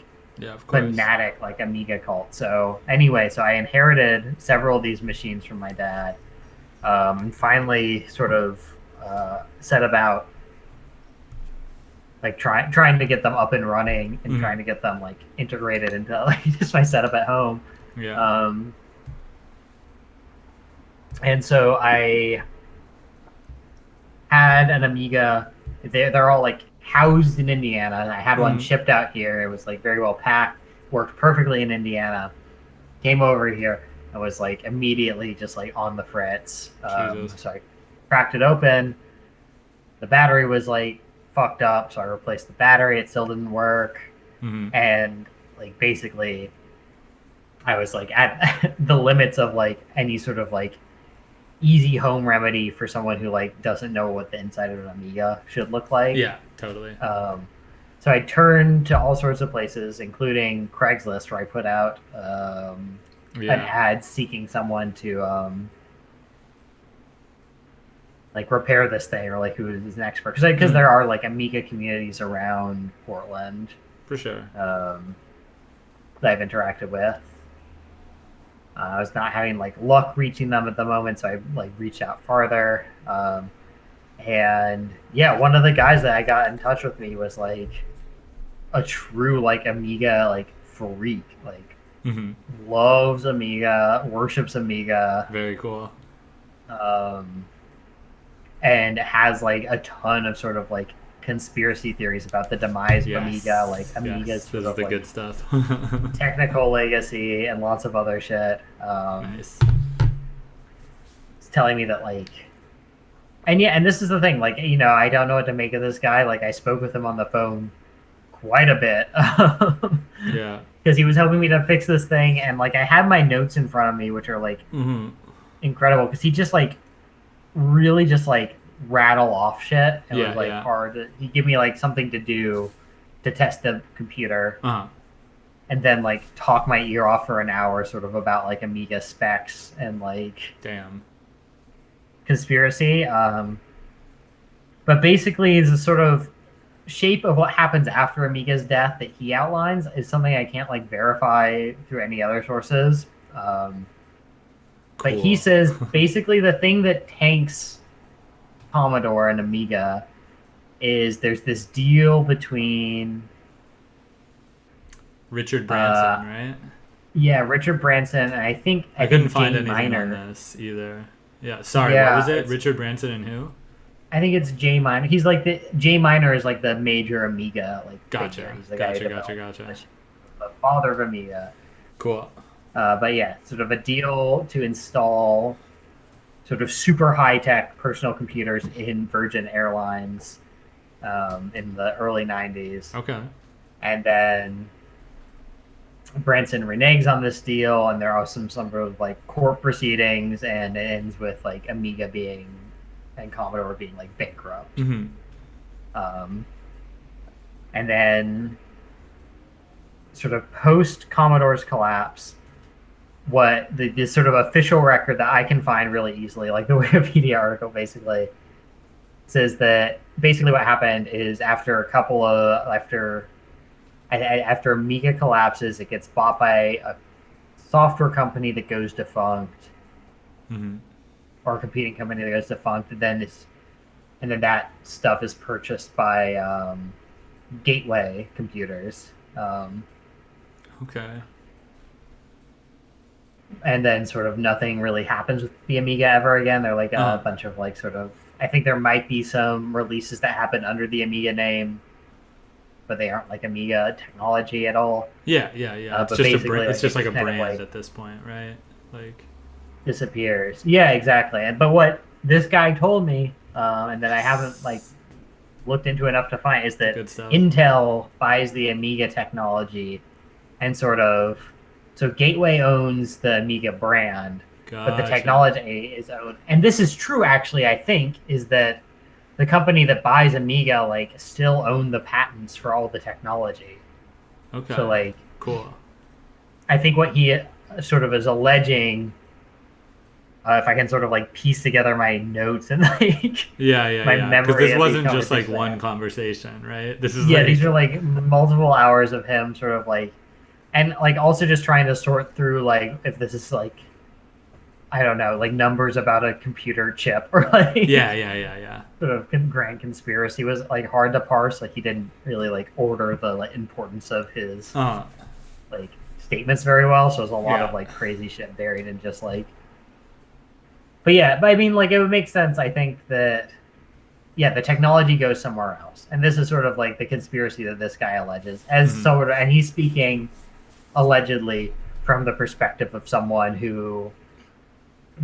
Speaker 2: fanatic like Amiga cult. So anyway, so I inherited several of these machines from my dad, and finally sort of set about like trying to get them up and running and trying to get them like integrated into like just my setup at home. And so I had an Amiga. They're all like housed in Indiana. And I had one shipped out here. It was like very well packed, worked perfectly in Indiana. Came over here and was like immediately just like on the fritz. So I cracked it open. The battery was like fucked up, so I replaced the battery. It still didn't work. And like basically I was like at the limits of like any sort of like easy home remedy for someone who like doesn't know what the inside of an Amiga should look like.
Speaker 1: Yeah, totally.
Speaker 2: So I turned to all sorts of places, including Craigslist, where I put out an ad seeking someone to like repair this thing, or like who is an expert, because there are like Amiga communities around Portland
Speaker 1: for sure
Speaker 2: that I've interacted with. I was not having like luck reaching them at the moment, so I like reached out farther. And yeah, one of the guys that I got in touch with me was like a true like Amiga like freak, like
Speaker 1: Mm-hmm.
Speaker 2: loves Amiga, worships Amiga,
Speaker 1: Very cool.
Speaker 2: um, and has like a ton of sort of like conspiracy theories about the demise of Amiga, like
Speaker 1: Yes.
Speaker 2: Amiga's
Speaker 1: Yes. This
Speaker 2: sort
Speaker 1: is
Speaker 2: of
Speaker 1: the
Speaker 2: like
Speaker 1: good stuff.
Speaker 2: technical legacy and lots of other shit.
Speaker 1: Nice.
Speaker 2: It's telling me that like, and yeah, and this is the thing, like, you know, I don't know what to make of this guy. Like, I spoke with him on the phone quite a bit
Speaker 1: Yeah.
Speaker 2: because he was helping me to fix this thing, and like I had my notes in front of me, which are like
Speaker 1: Mm-hmm.
Speaker 2: incredible because he just like really just like rattle off shit and was
Speaker 1: Yeah.
Speaker 2: like
Speaker 1: Yeah.
Speaker 2: hard. He give me like something to do to test the computer,
Speaker 1: Uh-huh.
Speaker 2: and then like talk my ear off for an hour, sort of about like Amiga specs and like
Speaker 1: Damn.
Speaker 2: conspiracy. But basically, is a sort of shape of what happens after Amiga's death that he outlines is something I can't like verify through any other sources. But he
Speaker 1: Cool.
Speaker 2: says basically the thing that tanks Commodore and Amiga is there's this deal between
Speaker 1: Richard
Speaker 2: uh,
Speaker 1: Branson, right?
Speaker 2: yeah, Richard Branson and
Speaker 1: I
Speaker 2: I
Speaker 1: couldn't
Speaker 2: think
Speaker 1: find
Speaker 2: Jay
Speaker 1: anything on
Speaker 2: Miner.
Speaker 1: this either. Yeah. Sorry. What was
Speaker 2: Yeah,
Speaker 1: it?
Speaker 2: it's
Speaker 1: Richard Branson and who?
Speaker 2: I think it's Jay Miner. He's like the Jay Miner is like the major Amiga like figure.
Speaker 1: Gotcha.
Speaker 2: He's the guy who
Speaker 1: Gotcha. Gotcha.
Speaker 2: developed
Speaker 1: Gotcha.
Speaker 2: the father of Amiga.
Speaker 1: Cool.
Speaker 2: But yeah, sort of a deal to install sort of super high tech personal computers in Virgin Airlines in the early 90s.
Speaker 1: Okay.
Speaker 2: And then Branson reneges on this deal, and there are some sort of like court proceedings, and it ends with like Amiga being and Commodore being like bankrupt.
Speaker 1: Mm-hmm.
Speaker 2: Um, and then, sort of post Commodore's collapse, what the sort of official record that I can find really easily, like the Wikipedia article basically says that basically what happened is after Amiga collapses, it gets bought by a software company that goes defunct,
Speaker 1: Mm-hmm.
Speaker 2: or a competing company that goes defunct, and then that stuff is purchased by Gateway Computers.
Speaker 1: Okay.
Speaker 2: And then sort of nothing really happens with the Amiga ever again. They're like a
Speaker 1: Uh-huh.
Speaker 2: bunch of like sort of. I think there might be some releases that happen under the Amiga name, but they aren't like Amiga technology at all.
Speaker 1: Yeah. Yeah. Yeah. It's
Speaker 2: But
Speaker 1: just a
Speaker 2: basically,
Speaker 1: brand. It's just like a
Speaker 2: kind of
Speaker 1: brand
Speaker 2: like
Speaker 1: at this point, right? Like.
Speaker 2: disappears. Yeah, exactly. But what this guy told me, and that I haven't like looked into enough to find, is that
Speaker 1: Good stuff.
Speaker 2: Intel buys the Amiga technology and sort of so Gateway owns the Amiga brand, but the
Speaker 1: Gotcha.
Speaker 2: technology is owned. And this is true, actually. I think is that the company that buys Amiga like still own the patents for all the technology.
Speaker 1: Okay.
Speaker 2: So like,
Speaker 1: cool.
Speaker 2: I think what he sort of is alleging, if I can sort of like piece together my notes and like
Speaker 1: Yeah. Yeah.
Speaker 2: my
Speaker 1: Yeah.
Speaker 2: memory,
Speaker 1: Because this
Speaker 2: of
Speaker 1: wasn't
Speaker 2: these
Speaker 1: just like
Speaker 2: conversations.
Speaker 1: one conversation, right? This is
Speaker 2: Yeah,
Speaker 1: like.
Speaker 2: these are like multiple hours of him sort of like, and like also just trying to sort through like if this is like, I don't know, like numbers about a computer chip or like
Speaker 1: Yeah. Yeah. Yeah. Yeah.
Speaker 2: sort of grand conspiracy was like hard to parse. Like he didn't really like order the like importance of his
Speaker 1: Uh.
Speaker 2: like statements very well. So there's a lot
Speaker 1: Yeah.
Speaker 2: of like crazy shit buried in just like. But yeah, but I mean, like it would make sense. I think that yeah, the technology goes somewhere else, and this is sort of like the conspiracy that this guy alleges as sort of, and he's speaking allegedly from the perspective of someone who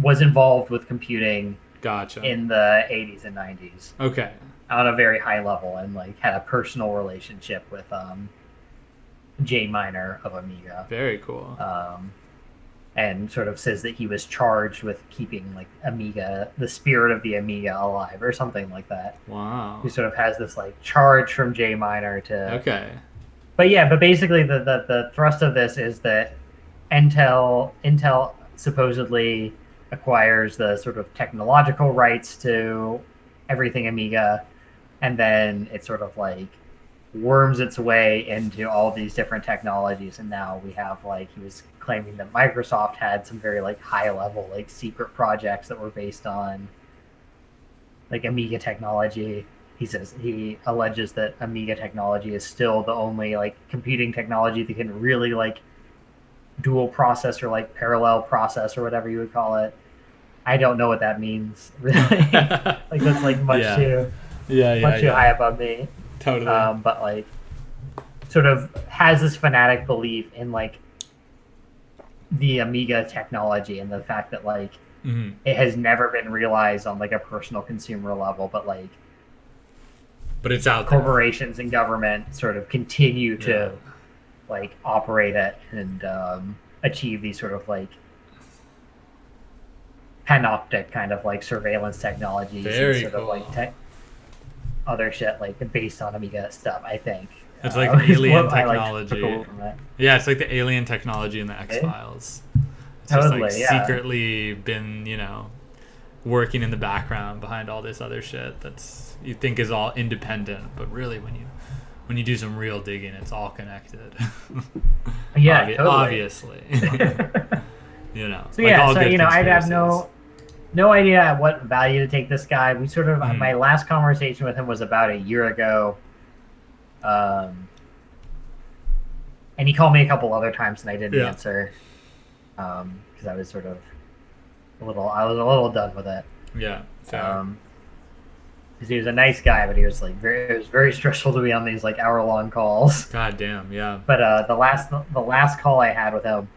Speaker 2: was involved with computing
Speaker 1: Gotcha.
Speaker 2: in the 80s and 90s
Speaker 1: Okay.
Speaker 2: on a very high level, and like had a personal relationship with Jay Miner of Amiga.
Speaker 1: Very cool.
Speaker 2: And sort of says that he was charged with keeping like Amiga, the spirit of the Amiga alive or something like that.
Speaker 1: Wow.
Speaker 2: He sort of has this like charge from Jay Miner to.
Speaker 1: Okay.
Speaker 2: But yeah, but basically the thrust of this is that Intel supposedly acquires the sort of technological rights to everything Amiga, and then it sort of like worms its way into all these different technologies, and now we have like he was claiming that Microsoft had some very like high level like secret projects that were based on like Amiga technology. He alleges that Amiga technology is still the only like computing technology that can really like dual process or like parallel process or whatever you would call it. I don't know what that means really. Like that's like much too high above me.
Speaker 1: Totally.
Speaker 2: But like sort of has this fanatic belief in like the Amiga technology and the fact that like it has never been realized on like a personal consumer level, but
Speaker 1: it's out
Speaker 2: there. Corporations and government sort of continue to like operate it and achieve these sort of like panoptic kind of like surveillance technologies
Speaker 1: Very
Speaker 2: and sort
Speaker 1: cool.
Speaker 2: of like other shit like based on Amiga stuff, I think.
Speaker 1: It's like alien technology. Yeah, it's like the alien technology in the X-Files. It's
Speaker 2: totally,
Speaker 1: just like secretly been, you know, working in the background behind all this other shit that's you think is all independent, but really when you do some real digging, it's all connected.
Speaker 2: Yeah, totally.
Speaker 1: Obviously. You know.
Speaker 2: So yeah, so you know, I'd have no idea at what value to take this guy. We sort of my last conversation with him was about a year ago. And he called me a couple other times and I didn't answer. Because I was sort of a little done with it.
Speaker 1: Yeah.
Speaker 2: Because he was a nice guy, but he was like it was very stressful to be on these like hour-long calls.
Speaker 1: God damn, yeah.
Speaker 2: But the last call I had with him,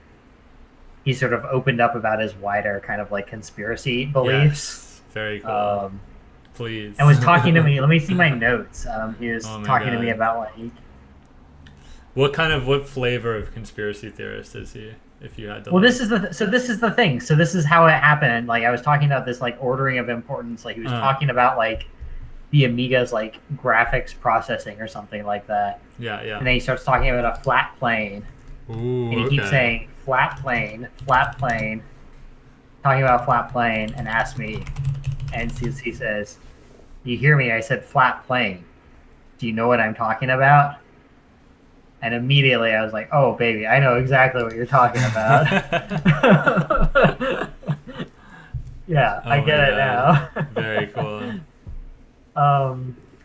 Speaker 2: he sort of opened up about his wider kind of like conspiracy beliefs.
Speaker 1: Yes. Very cool. Please.
Speaker 2: And was talking to me. Let me see my notes. He was talking to me about like
Speaker 1: what flavor of conspiracy theorist is he? If you had to.
Speaker 2: Well, this is the thing. So this is how it happened. Like I was talking about this like ordering of importance. Like he was talking about like the Amiga's like graphics processing or something like that.
Speaker 1: Yeah.
Speaker 2: And then he starts talking about a flat plane.
Speaker 1: Ooh,
Speaker 2: and he keeps saying flat plane, talking about flat plane, and asks me, and he says, "You hear me? I said flat plane. Do you know what I'm talking about?" And immediately I was like, "Oh, baby, I know exactly what you're talking about." I get it now.
Speaker 1: Very cool.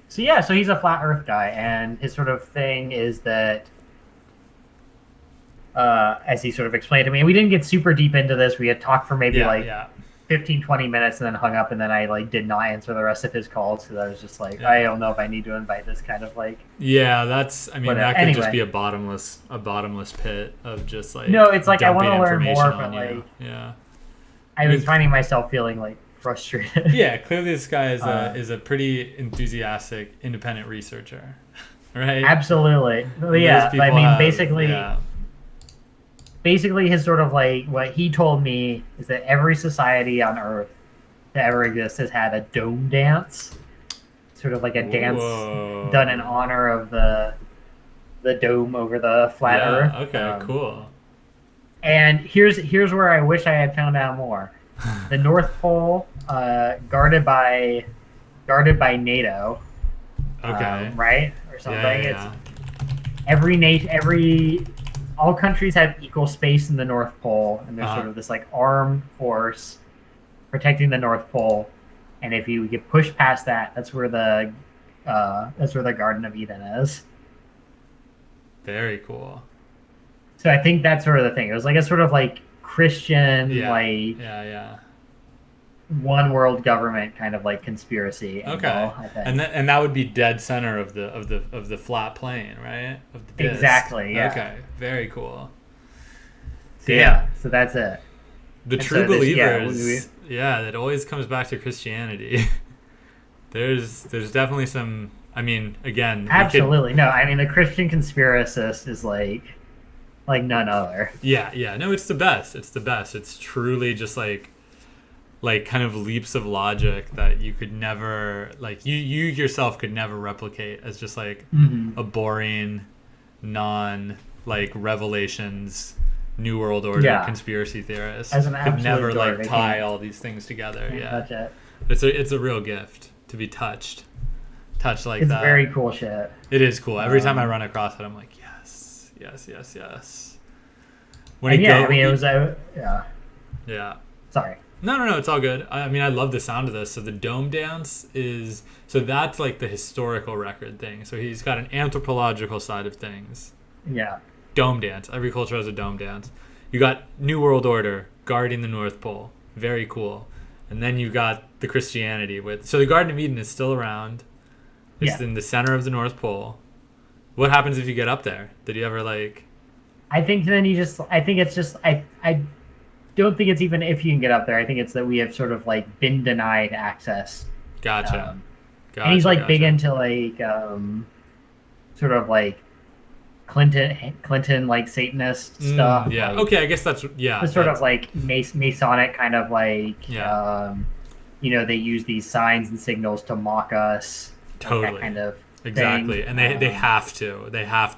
Speaker 2: So he's a flat Earth guy, and his sort of thing is that, as he sort of explained to me, and we didn't get super deep into this. We had talked for maybe 15, 20 minutes and then hung up, and then I like did not answer the rest of his calls because I was just like, I don't know if I need to invite this kind of like.
Speaker 1: Yeah, that could just be a bottomless pit of just like.
Speaker 2: No, it's like I want to learn more, but like.
Speaker 1: Yeah.
Speaker 2: I was finding myself feeling like frustrated.
Speaker 1: Yeah, clearly this guy is a pretty enthusiastic independent researcher, right?
Speaker 2: Absolutely. Yeah, I mean, basically his sort of like what he told me is that every society on Earth that ever exists has had a dome dance, sort of like a dance done in honor of the dome over the flat Earth.
Speaker 1: Okay, cool.
Speaker 2: And here's where I wish I had found out more. The North Pole, guarded by NATO.
Speaker 1: Okay.
Speaker 2: Right or something.
Speaker 1: Yeah.
Speaker 2: It's all countries have equal space in the North Pole, and there's sort of this like armed force protecting the North Pole. And if you get pushed past that, that's where the Garden of Eden is.
Speaker 1: Very cool.
Speaker 2: So I think that's sort of the thing. It was like a sort of like Christian one world government kind of like conspiracy angle, I think.
Speaker 1: And that would be dead center of the flat plane, right? Of the disc.
Speaker 2: Exactly. Yeah.
Speaker 1: Okay. Very cool.
Speaker 2: So that's it.
Speaker 1: The true believers. That always comes back to Christianity. There's definitely some. I mean, again.
Speaker 2: Absolutely no. I mean, the Christian conspiracist is like none other.
Speaker 1: Yeah. No, it's the best. It's truly just like kind of leaps of logic that you could never you yourself could never replicate as just like a boring revelations New World Order conspiracy theorist
Speaker 2: as an
Speaker 1: could never
Speaker 2: dork,
Speaker 1: tie all these things together.
Speaker 2: That's it.
Speaker 1: It's a real gift to be touched like
Speaker 2: it's
Speaker 1: that. It's
Speaker 2: very cool shit.
Speaker 1: It is cool. Every time I run across it, I'm like, yes. When
Speaker 2: it was yeah.
Speaker 1: Yeah.
Speaker 2: Sorry.
Speaker 1: No, it's all good. I mean, I love the sound of this. So the dome dance is, so that's like the historical record thing. So he's got an anthropological side of things.
Speaker 2: Yeah.
Speaker 1: Dome dance. Every culture has a dome dance. You got New World Order guarding the North Pole. Very cool. And then you got the Christianity with, so the Garden of Eden is still around. It's in the center of the North Pole. What happens if you get up there? Did you ever like?
Speaker 2: I think then I think it's just, I don't think it's even if you can get up there. I think it's that we have sort of like been denied access.
Speaker 1: Gotcha.
Speaker 2: And he's like big into like sort of like Clinton like Satanist stuff.
Speaker 1: Yeah.
Speaker 2: Like,
Speaker 1: Okay. I guess that's
Speaker 2: sort of like Masonic kind of like you know, they use these signs and signals to mock us.
Speaker 1: Totally.
Speaker 2: Like that kind of
Speaker 1: exactly.
Speaker 2: thing.
Speaker 1: And they have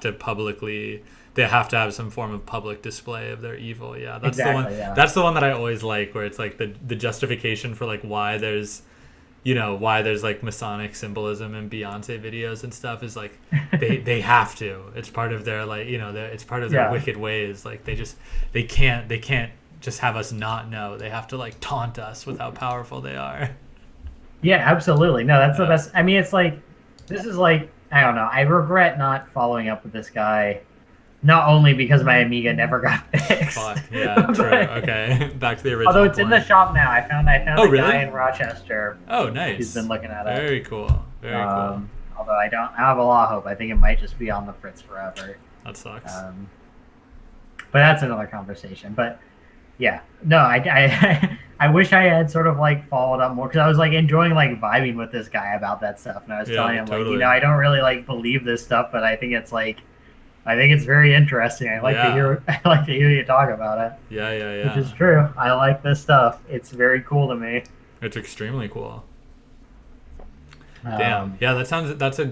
Speaker 1: to publicly. They have to have some form of public display of their evil. Yeah, that's the one.
Speaker 2: Yeah.
Speaker 1: That's the one that I always like, where it's like the justification for like why there's like Masonic symbolism in Beyonce videos and stuff is like they have to. It's part of their like it's part of their wicked ways. Like they can't just have us not know. They have to like taunt us with how powerful they are.
Speaker 2: Yeah, absolutely. No, that's the best. I mean, it's like this is like I don't know. I regret not following up with this guy. Not only because my Amiga never got fixed.
Speaker 1: Fuck, yeah, true. Okay, back to the original.
Speaker 2: Although it's in the shop now. I found a
Speaker 1: really?
Speaker 2: guy in Rochester.
Speaker 1: Oh, nice.
Speaker 2: Who's been looking at it.
Speaker 1: Very cool. Very cool.
Speaker 2: Although I have a lot of hope. I think it might just be on the fritz forever.
Speaker 1: That sucks.
Speaker 2: But that's another conversation. But yeah, no, I wish I had sort of like followed up more because I was like enjoying like vibing with this guy about that stuff, and I was telling him like, I don't really like believe this stuff, but I think it's very interesting. I like to hear you talk about it.
Speaker 1: Yeah.
Speaker 2: Which is true. I like this stuff. It's very cool to me.
Speaker 1: It's extremely cool. Damn. Yeah, that's a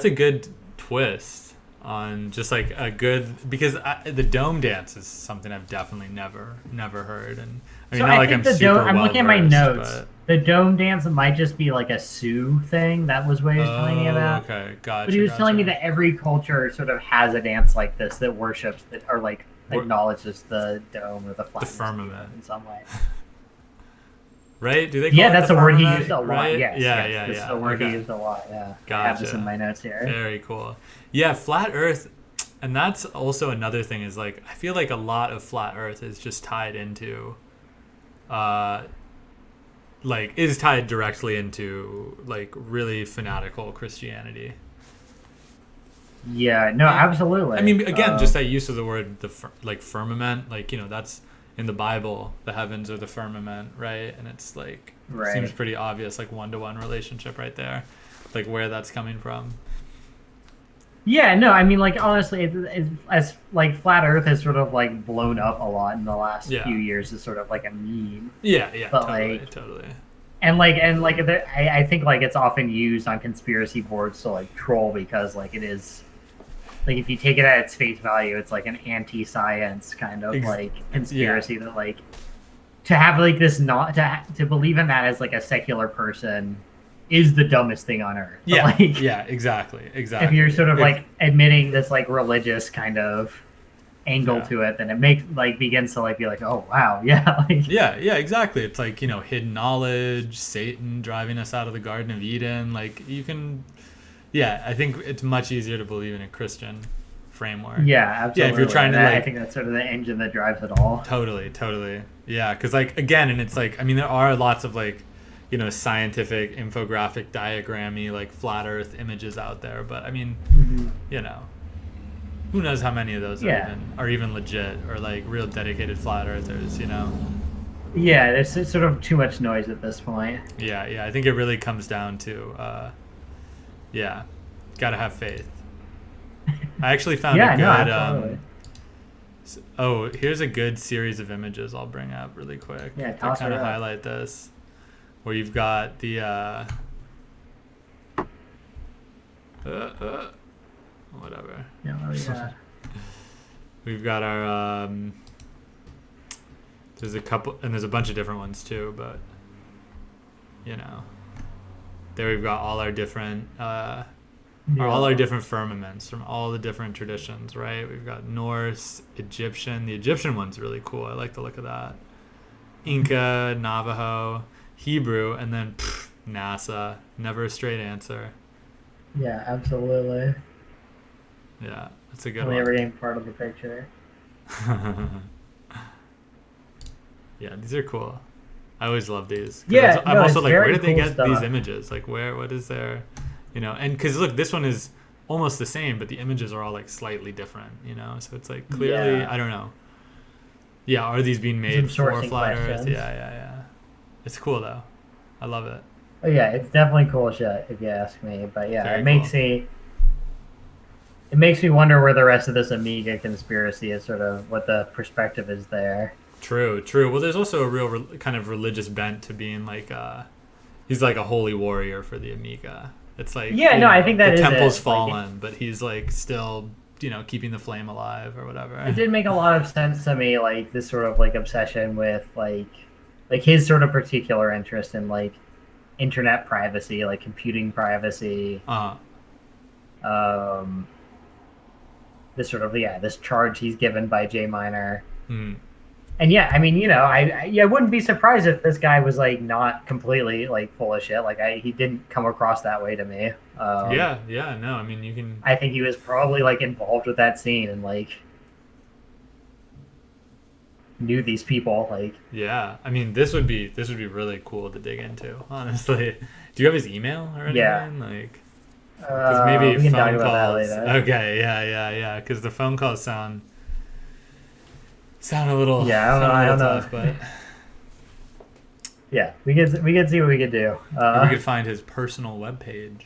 Speaker 1: good twist on just like a good, because the dome dance is something I've definitely never heard, and I mean, not like I'm super
Speaker 2: I'm looking at my notes.
Speaker 1: But...
Speaker 2: The dome dance might just be like a Sioux thing. That was what he was telling me about.
Speaker 1: Okay, gotcha.
Speaker 2: But he was telling me that every culture sort of has a dance like this that worships that or like acknowledges the dome or the
Speaker 1: firmament
Speaker 2: in some way.
Speaker 1: Right? Do they call it
Speaker 2: that's
Speaker 1: the
Speaker 2: a word he
Speaker 1: firmament?
Speaker 2: used a lot.
Speaker 1: Right?
Speaker 2: Yes,
Speaker 1: Yeah.
Speaker 2: That's a word he used a lot. Yeah.
Speaker 1: Gotcha.
Speaker 2: I have this in my notes here.
Speaker 1: Very cool. Yeah, flat Earth, and that's also another thing is like I feel like a lot of flat Earth is just tied into, is tied directly into like really fanatical Christianity.
Speaker 2: Yeah. No. Absolutely.
Speaker 1: I mean, again, just that use of the word firmament, like that's in the Bible, the heavens are the firmament, right? And it's like seems pretty obvious, like 1-to-1 relationship right there, like where that's coming from.
Speaker 2: Yeah, no, I mean, like honestly, as like flat Earth has sort of like blown up a lot in the last few years as sort of like a meme.
Speaker 1: Yeah,
Speaker 2: but
Speaker 1: totally.
Speaker 2: And I think like it's often used on conspiracy boards to like troll because like it is. Like if you take it at its face value, it's like an anti-science kind of like conspiracy that like to have like this not to believe in that as like a secular person is the dumbest thing on earth.
Speaker 1: Yeah,
Speaker 2: but, like,
Speaker 1: exactly.
Speaker 2: If you're sort of like admitting this like religious kind of angle to it, then it begins to like be like, oh wow,
Speaker 1: yeah, exactly. It's like hidden knowledge, Satan driving us out of the Garden of Eden. Like you can. Yeah, I think it's much easier to believe in a Christian framework.
Speaker 2: Yeah, absolutely.
Speaker 1: Yeah, if you're trying to
Speaker 2: I think that's sort of the engine that drives it all.
Speaker 1: Totally. Yeah, because like again, and it's like I mean there are lots of like scientific infographic diagrammy like flat Earth images out there, but I mean who knows how many of those are even legit or like real dedicated flat earthers.
Speaker 2: Yeah, there's sort of too much noise at this point.
Speaker 1: Yeah. I think it really comes down to. Gotta have faith. I actually found a good. Here's a good series of images I'll bring up really quick.
Speaker 2: Yeah,
Speaker 1: to kind of highlight this, where you've got the whatever.
Speaker 2: Yeah, what do we got?
Speaker 1: We've got our there's a couple, and there's a bunch of different ones too, but there we've got all our different are all our
Speaker 2: Yeah.
Speaker 1: different firmaments from all the different traditions, right? We've got Norse, Egyptian. The Egyptian one's really cool. I like the look of that. Inca, Navajo, Hebrew, and then NASA. Never a straight answer.
Speaker 2: Yeah, absolutely.
Speaker 1: Yeah, that's a good
Speaker 2: Only
Speaker 1: one.
Speaker 2: ever getting part of the picture.
Speaker 1: Yeah, these are cool. I always love these because
Speaker 2: Yeah,
Speaker 1: I'm
Speaker 2: no,
Speaker 1: also
Speaker 2: it's
Speaker 1: like, where
Speaker 2: very
Speaker 1: did they
Speaker 2: cool
Speaker 1: get these
Speaker 2: stuff.
Speaker 1: images? Like, what is their, and because look, this one is almost the same, but the images are all like slightly different, so it's like clearly,
Speaker 2: Yeah.
Speaker 1: I don't know. Yeah, are these being
Speaker 2: Some
Speaker 1: made for
Speaker 2: sourcing
Speaker 1: flat Earth?
Speaker 2: questions.
Speaker 1: Yeah. It's cool though. I love it.
Speaker 2: Oh yeah, it's definitely cool shit if you ask me. But yeah,
Speaker 1: Very cool.
Speaker 2: it makes me wonder where the rest of this Amiga conspiracy is, sort of what the perspective is there.
Speaker 1: True. Well, there's also a real kind of religious bent to being like, he's like a holy warrior for the Amiga. It's like,
Speaker 2: Yeah, no, I think
Speaker 1: the
Speaker 2: that is
Speaker 1: temple's
Speaker 2: it.
Speaker 1: fallen, but he's like still, keeping the flame alive or
Speaker 2: It
Speaker 1: whatever.
Speaker 2: did make a lot of sense to me, like this sort of like obsession with like his sort of particular interest in like internet privacy, like computing privacy.
Speaker 1: Uh,
Speaker 2: Um, this sort of this charge he's given by J Minor.
Speaker 1: mm,
Speaker 2: And yeah, I mean, I wouldn't be surprised if this guy was like not completely like full of shit. Like he didn't come across that way to me.
Speaker 1: yeah, no, I mean, you can,
Speaker 2: I think he was probably like involved with that scene and like knew these people. Like,
Speaker 1: yeah, I mean, this would be really cool to dig into, honestly. Do you have his email or
Speaker 2: yeah,
Speaker 1: anything? Like, because maybe
Speaker 2: we can talk
Speaker 1: phone
Speaker 2: about that
Speaker 1: calls.
Speaker 2: later.
Speaker 1: Okay, yeah. Because the phone calls sound a little
Speaker 2: Yeah,
Speaker 1: sound a
Speaker 2: I
Speaker 1: little
Speaker 2: don't know.
Speaker 1: tough, but
Speaker 2: Yeah, we could see what we could do.
Speaker 1: maybe we could find his personal webpage.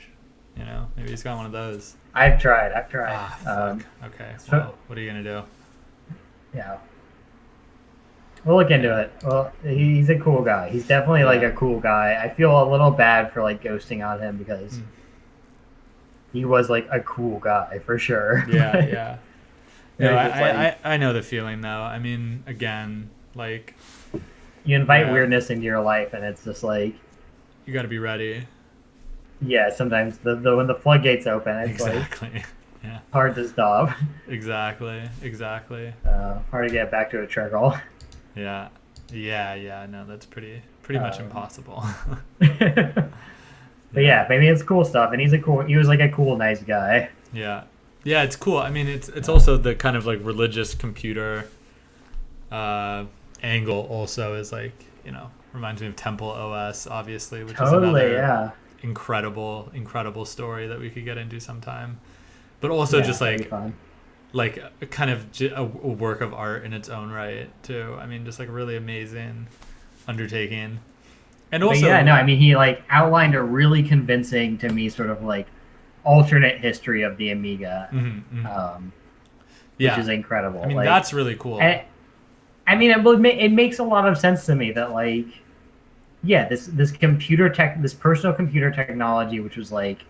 Speaker 1: Maybe he's got one of those.
Speaker 2: I've tried. I've tried.
Speaker 1: Ah, fuck. Okay.
Speaker 2: So
Speaker 1: Well, what are you gonna do?
Speaker 2: yeah, we'll look into
Speaker 1: Yeah.
Speaker 2: it. Well, he's a cool guy. He's definitely like
Speaker 1: Yeah.
Speaker 2: a cool guy. I feel a little bad for like ghosting on him because
Speaker 1: Mm.
Speaker 2: he was like a cool guy for sure.
Speaker 1: Yeah. No,
Speaker 2: It's just like
Speaker 1: I know the feeling though. I mean, again, like,
Speaker 2: you invite
Speaker 1: yeah,
Speaker 2: weirdness into your life, and it's just like
Speaker 1: you got to be ready.
Speaker 2: yeah. Sometimes the when the floodgates open, it's like
Speaker 1: Exactly. Yeah.
Speaker 2: hard to stop.
Speaker 1: Exactly.
Speaker 2: Hard to get back to a trickle.
Speaker 1: Yeah. Yeah. No, that's pretty much
Speaker 2: Um,
Speaker 1: impossible.
Speaker 2: but
Speaker 1: Yeah.
Speaker 2: yeah, maybe it's cool stuff, and he was like a cool, nice guy.
Speaker 1: Yeah. Yeah, it's cool. I mean, it's also the kind of like religious computer uh, angle also is like, reminds me of Temple OS, obviously, which is
Speaker 2: Totally,
Speaker 1: another
Speaker 2: yeah,
Speaker 1: incredible story that we could get into sometime. But also
Speaker 2: yeah,
Speaker 1: just
Speaker 2: that'd be
Speaker 1: like
Speaker 2: fun.
Speaker 1: a kind of a work of art in its own right too. I mean, just like a really amazing undertaking. And
Speaker 2: But yeah,
Speaker 1: also,
Speaker 2: no, I mean, he like outlined a really convincing to me sort of like alternate history of the Amiga,
Speaker 1: mhm.
Speaker 2: um, which
Speaker 1: Yeah,
Speaker 2: is incredible.
Speaker 1: I mean,
Speaker 2: Like,
Speaker 1: that's really cool.
Speaker 2: and, I mean, it makes a lot of sense to me that like, yeah, this personal computer technology, which was like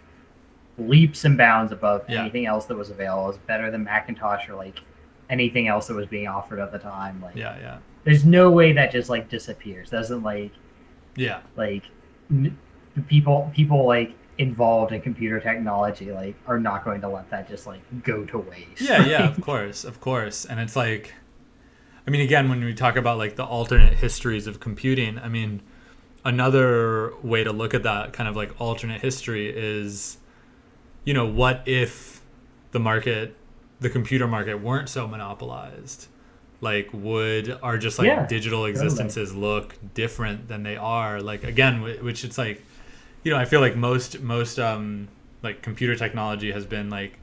Speaker 2: leaps and bounds above
Speaker 1: Yeah,
Speaker 2: anything else that was available, is better than Macintosh or like anything else that was being offered at the time. Like,
Speaker 1: yeah.
Speaker 2: there's no way that just like disappears. Doesn't
Speaker 1: Yeah.
Speaker 2: like people like involved in computer technology like are not going to let that just like go to waste.
Speaker 1: Yeah, of course. And it's like, I mean, again, when we talk about like the alternate histories of computing, I mean, another way to look at that kind of like alternate history is, what if the computer market weren't so monopolized? Like, would our just like
Speaker 2: Yeah,
Speaker 1: digital
Speaker 2: totally.
Speaker 1: existences look different than they are? Like, again, which it's like, I feel like most like computer technology has been like,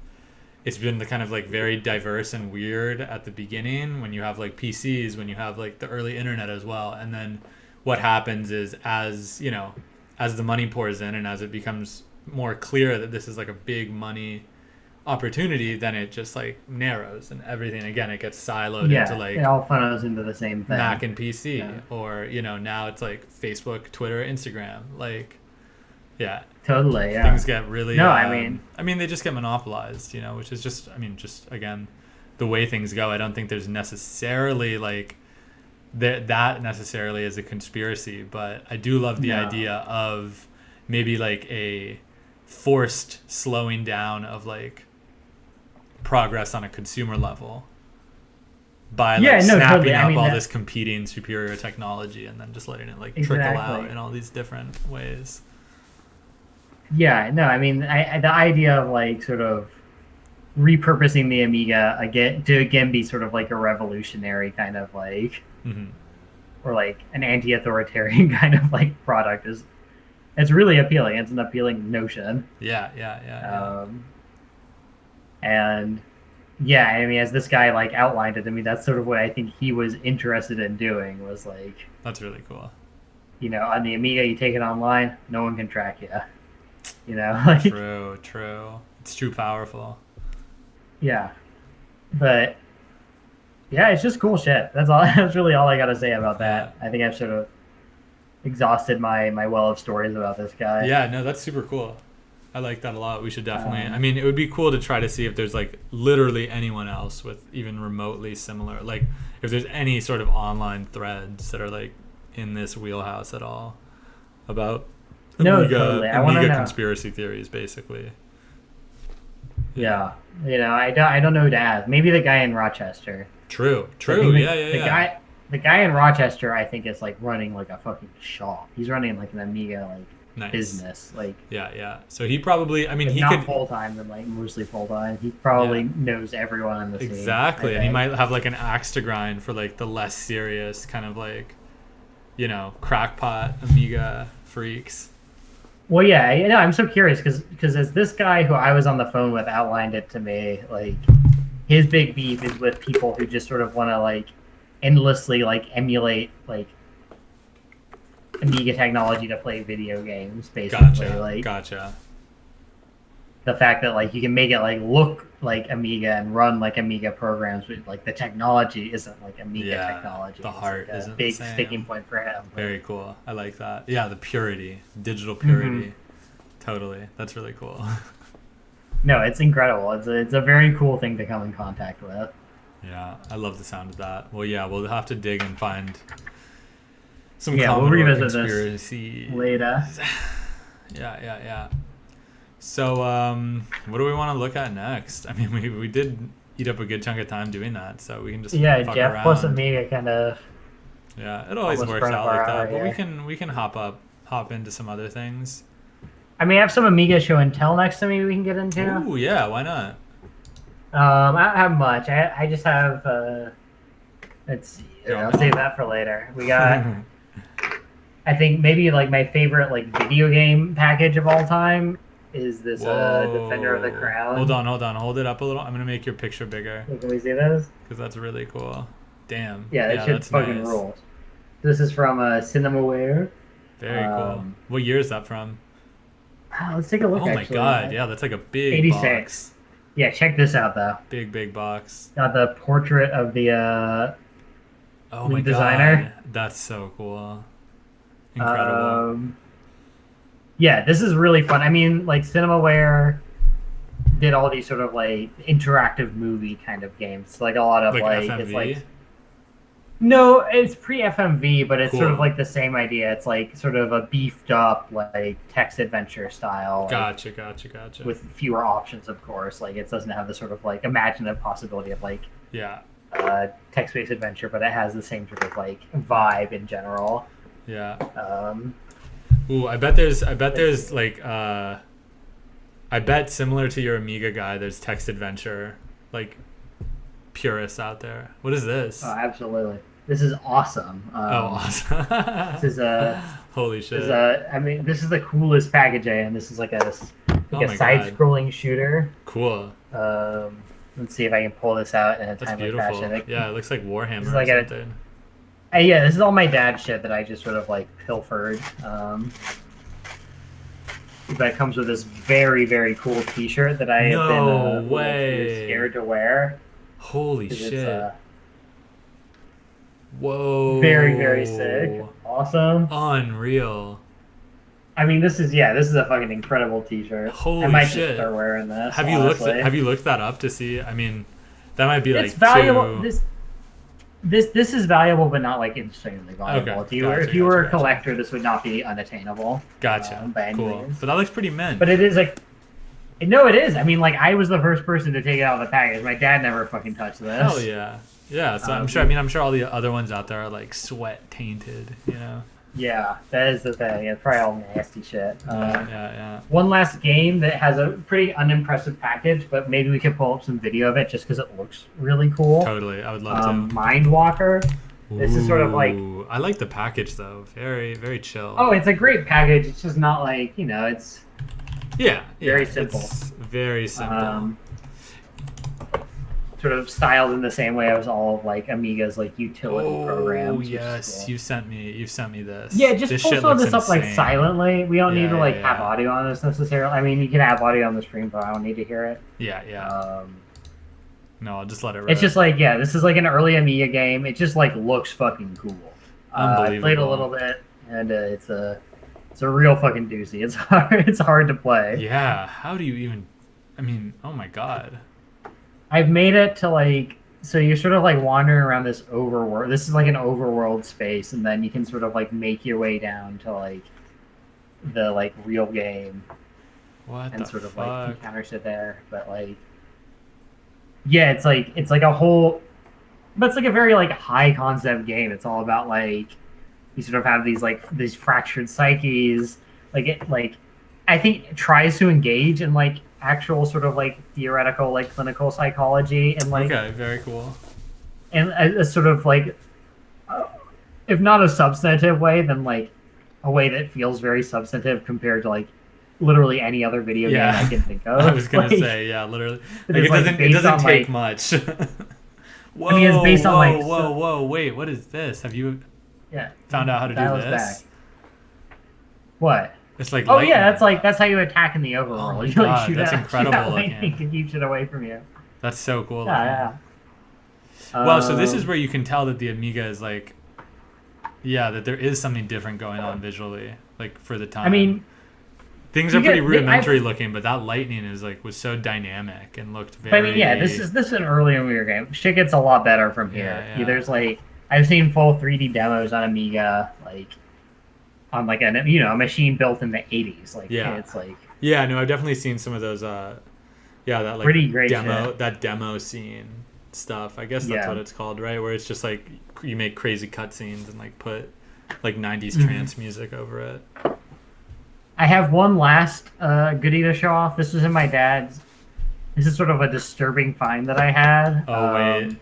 Speaker 1: it's been the kind of like very diverse and weird at the beginning when you have like PCs, when you have like the early internet as well. And then what happens is as the money pours in and as it becomes more clear that this is like a big money opportunity, then it just like narrows and everything again, it gets siloed into
Speaker 2: Yeah, it
Speaker 1: like
Speaker 2: all funnels into the same thing.
Speaker 1: Mac and PC,
Speaker 2: Yeah,
Speaker 1: or now it's like Facebook, Twitter, Instagram. Like, yeah,
Speaker 2: totally. Yeah.
Speaker 1: things get really
Speaker 2: No, I mean,
Speaker 1: I mean, they just get monopolized, which is just, I mean, just again, the way things go. I don't think there's necessarily like that necessarily is a conspiracy, but I do love the
Speaker 2: no.
Speaker 1: idea of maybe like a forced slowing down of like progress on a consumer level by like snapping up all this competing superior technology and then just letting it like trickle out in all these different ways.
Speaker 2: Yeah, no, I mean, the idea of like sort of repurposing the Amiga again be sort of like a revolutionary kind of like, or like an anti-authoritarian kind of like product it's really appealing. It's an appealing notion.
Speaker 1: Yeah.
Speaker 2: And yeah, I mean, as this guy like outlined it to me, that's sort of what I think he was interested in doing, was like,
Speaker 1: that's really cool.
Speaker 2: You know, on the Amiga, you take it online, no one can track you. You know, like,
Speaker 1: true. It's too powerful.
Speaker 2: Yeah, but yeah, it's just cool shit. That's all. That's really all I got to say about that. I think I've sort of exhausted my well of stories about this guy.
Speaker 1: Yeah, no, that's super cool. I like that a lot. We should definitely. I mean, it would be cool to try to see if there's like literally anyone else with even remotely similar. Like, if there's any sort of online threads that are like in this wheelhouse at all about Amiga conspiracy theories, basically.
Speaker 2: Yeah, you know, I don't know who to ask. Maybe the guy in Rochester.
Speaker 1: True.
Speaker 2: The guy in Rochester, I think, is like running like a fucking shop. He's running like an Amiga business. Like
Speaker 1: yeah. So he probably, I mean, he
Speaker 2: not
Speaker 1: could
Speaker 2: full time, but like mostly full time. He probably knows everyone in the scene.
Speaker 1: Exactly, and he might have like an axe to grind for like the less serious kind of like, you know, crackpot Amiga freaks.
Speaker 2: Well, yeah, you know, I'm so curious because as this guy who I was on the phone with outlined it to me, like his big beef is with people who just sort of want to like endlessly like emulate like Amiga technology to play video games, basically.
Speaker 1: Gotcha.
Speaker 2: The fact that like you can make it like look like Amiga and run like Amiga programs, but like the technology isn't like Amiga technology.
Speaker 1: The heart
Speaker 2: like
Speaker 1: isn't
Speaker 2: a big
Speaker 1: the same.
Speaker 2: sticking point for him.
Speaker 1: Very cool. I like that. Yeah, the purity, digital purity. Totally. That's really cool.
Speaker 2: No, it's incredible. It's a very cool thing to come in contact with.
Speaker 1: Yeah, I love the sound of that. Well, yeah, we'll have to dig and find some
Speaker 2: we'll revisit
Speaker 1: conspiracy
Speaker 2: this later.
Speaker 1: Yeah. So, what do we want to look at next? I mean, we did eat up a good chunk of time doing that, so we can just fuck
Speaker 2: Jeff
Speaker 1: around.
Speaker 2: Plus Amiga kind of.
Speaker 1: Yeah, it always works out like that. But we can hop into some other things.
Speaker 2: I mean, I have some Amiga show and tell next to me we can get into.
Speaker 1: Ooh, yeah, why not?
Speaker 2: I don't have much. I just have. Let's see. I'll save that for later. We got. I think maybe like my favorite like video game package of all time is this Defender of the Crown.
Speaker 1: Hold on. Hold it up a little. I'm gonna make your picture bigger.
Speaker 2: Can we see this?
Speaker 1: Because that's really cool. Damn.
Speaker 2: Yeah, that shit fucking rules. This is from Cinemaware.
Speaker 1: Very cool. What year is that from?
Speaker 2: Let's take a look.
Speaker 1: Oh my god, yeah, that's like a big
Speaker 2: 86.
Speaker 1: box.
Speaker 2: Yeah, check this out though.
Speaker 1: Big box.
Speaker 2: Got the portrait of the
Speaker 1: lead designer. That's so cool. Incredible.
Speaker 2: Yeah, this is really fun. I mean, like Cinemaware did all these sort of like interactive movie kind of games. Like a lot of like
Speaker 1: FMV?
Speaker 2: It's like no, it's pre-FMV, but it's sort of like the same idea. It's like sort of a beefed up like text adventure style.
Speaker 1: Gotcha.
Speaker 2: With fewer options, of course. Like it doesn't have the sort of like imaginative possibility of like text-based adventure, but it has the same sort of like vibe in general.
Speaker 1: Yeah. Ooh, I bet there's like I bet similar to your Amiga guy, there's text adventure like purists out there. What is this?
Speaker 2: Oh, absolutely. This is awesome.
Speaker 1: Awesome.
Speaker 2: This is
Speaker 1: holy shit.
Speaker 2: I mean, this is the coolest package I am. This is like a side-scrolling shooter.
Speaker 1: Cool.
Speaker 2: Let's see if I can pull this out in a timely fashion.
Speaker 1: It looks like Warhammer or something.
Speaker 2: Yeah, this is all my dad shit that I just sort of like pilfered. But it comes with this very, very cool T-shirt that I have been scared to wear.
Speaker 1: Holy shit! Whoa!
Speaker 2: Very, very sick. Awesome.
Speaker 1: Unreal.
Speaker 2: I mean, this is a fucking incredible T-shirt.
Speaker 1: Holy
Speaker 2: I might
Speaker 1: shit!
Speaker 2: Just start wearing this.
Speaker 1: Have you looked that up to see? I mean, that might be
Speaker 2: it's valuable. This is valuable, but not like insanely valuable.
Speaker 1: Okay,
Speaker 2: If you were a collector, this would not be unattainable.
Speaker 1: Gotcha.
Speaker 2: By any
Speaker 1: Cool.
Speaker 2: means.
Speaker 1: But that looks pretty mint.
Speaker 2: But it is like, no, it is. I mean, like I was the first person to take it out of the package. My dad never fucking touched this.
Speaker 1: Hell yeah. Yeah. So I'm sure. I mean, I'm sure all the other ones out there are like sweat tainted. You know.
Speaker 2: Yeah, that is the thing. It's probably all nasty shit.
Speaker 1: Yeah.
Speaker 2: One last game that has a pretty unimpressive package, but maybe we could pull up some video of it just because it looks really cool.
Speaker 1: Totally, I would love to.
Speaker 2: Mindwalker. This is sort of like.
Speaker 1: I like the package though. Very, very chill.
Speaker 2: Oh, it's a great package. It's just not like it's.
Speaker 1: Yeah.
Speaker 2: Very simple.
Speaker 1: It's very simple.
Speaker 2: Sort of styled in the same way as all of like Amiga's like utility programs.
Speaker 1: Oh yes, cool. You've sent me this.
Speaker 2: Yeah, just pull some of this up like silently. We don't need to like have audio on this necessarily. I mean, you can have audio on the stream, but I don't need to hear it.
Speaker 1: Yeah. No, I'll just let it rip.
Speaker 2: It's just like this is like an early Amiga game. It just like looks fucking cool. I played a little bit, and it's a real fucking doozy. It's hard to play.
Speaker 1: Yeah, how do you even? I mean, oh my god.
Speaker 2: I've made it to like, so you're sort of like wandering around this overworld. This is like an overworld space, and then you can sort of like make your way down to like the like real game.
Speaker 1: What
Speaker 2: and
Speaker 1: the
Speaker 2: sort of
Speaker 1: fuck?
Speaker 2: like encounter shit there. But like, yeah, it's like a whole, but it's like a very like high concept game. It's all about like you sort of have these fractured psyches. I think it tries to engage in like actual sort of like theoretical like clinical psychology and like
Speaker 1: okay, very cool,
Speaker 2: and a sort of like if not a substantive way, then like a way that feels very substantive compared to like literally any other video game I can think of.
Speaker 1: I was gonna
Speaker 2: like,
Speaker 1: say literally
Speaker 2: like,
Speaker 1: it doesn't take much. Whoa,
Speaker 2: I mean, it's based on
Speaker 1: whoa, wait, what is this? Have you found out how to do this?
Speaker 2: Back. What?
Speaker 1: It's like
Speaker 2: lightning. Yeah, that's how you attack in the overworld.
Speaker 1: Oh
Speaker 2: you
Speaker 1: God,
Speaker 2: like shoot
Speaker 1: that's incredible
Speaker 2: lightning to keep shit away from you.
Speaker 1: That's so cool.
Speaker 2: Yeah.
Speaker 1: Well, so this is where you can tell that the Amiga is like, that there is something different going on visually, like for the time.
Speaker 2: I mean,
Speaker 1: things are pretty rudimentary looking, but that lightning was so dynamic and looked very.
Speaker 2: I mean, this is an early Amiga game. Shit gets a lot better from here. Yeah. There's like I've seen full 3D demos on Amiga, like. On like a machine built in the 80s, it's like
Speaker 1: no, I've definitely seen some of those that like
Speaker 2: pretty great
Speaker 1: that demo scene stuff. I guess that's what it's called, right? Where it's just like you make crazy cutscenes and like put like 90s trance music over it.
Speaker 2: I have one last goodie to show off. This was in my dad's. This is sort of a disturbing find that I had.
Speaker 1: Oh wait,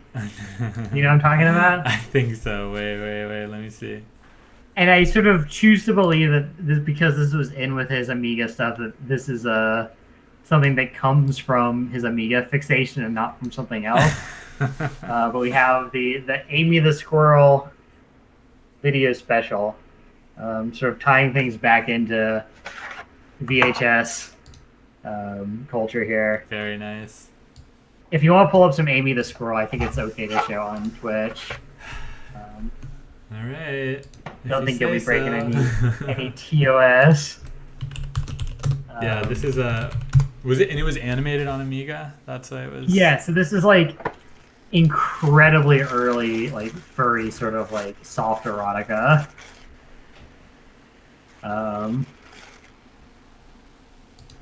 Speaker 2: you know what I'm talking about?
Speaker 1: I think so. Wait, let me see.
Speaker 2: And I sort of choose to believe that because this was in with his Amiga stuff, that this is something that comes from his Amiga fixation and not from something else. But we have the Amy the Squirrel video special, sort of tying things back into VHS culture here.
Speaker 1: Very nice.
Speaker 2: If you want to pull up some Amy the Squirrel, I think it's okay to show on Twitch.
Speaker 1: All right.
Speaker 2: I don't think you'll be breaking any TOS.
Speaker 1: Yeah, this is was it? And it was animated on Amiga. That's what it was.
Speaker 2: Yeah, so this is like incredibly early, like furry sort of like soft erotica.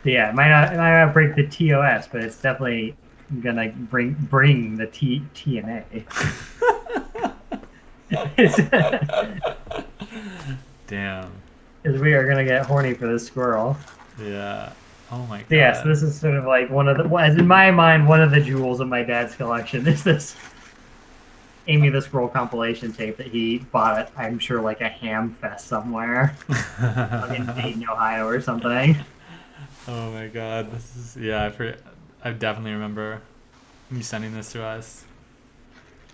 Speaker 2: Yeah, it might not break the TOS, but it's definitely gonna bring the TNA.
Speaker 1: Damn.
Speaker 2: Because we are gonna get horny for this squirrel.
Speaker 1: Yeah. Oh my god.
Speaker 2: Yes, this is sort of like one of the, as in my mind, one of the jewels of my dad's collection is this Amy the Squirrel compilation tape that he bought at, I'm sure, like a ham fest somewhere, like in Dayton, Ohio or something.
Speaker 1: Oh my god, this is I definitely remember you sending this to us.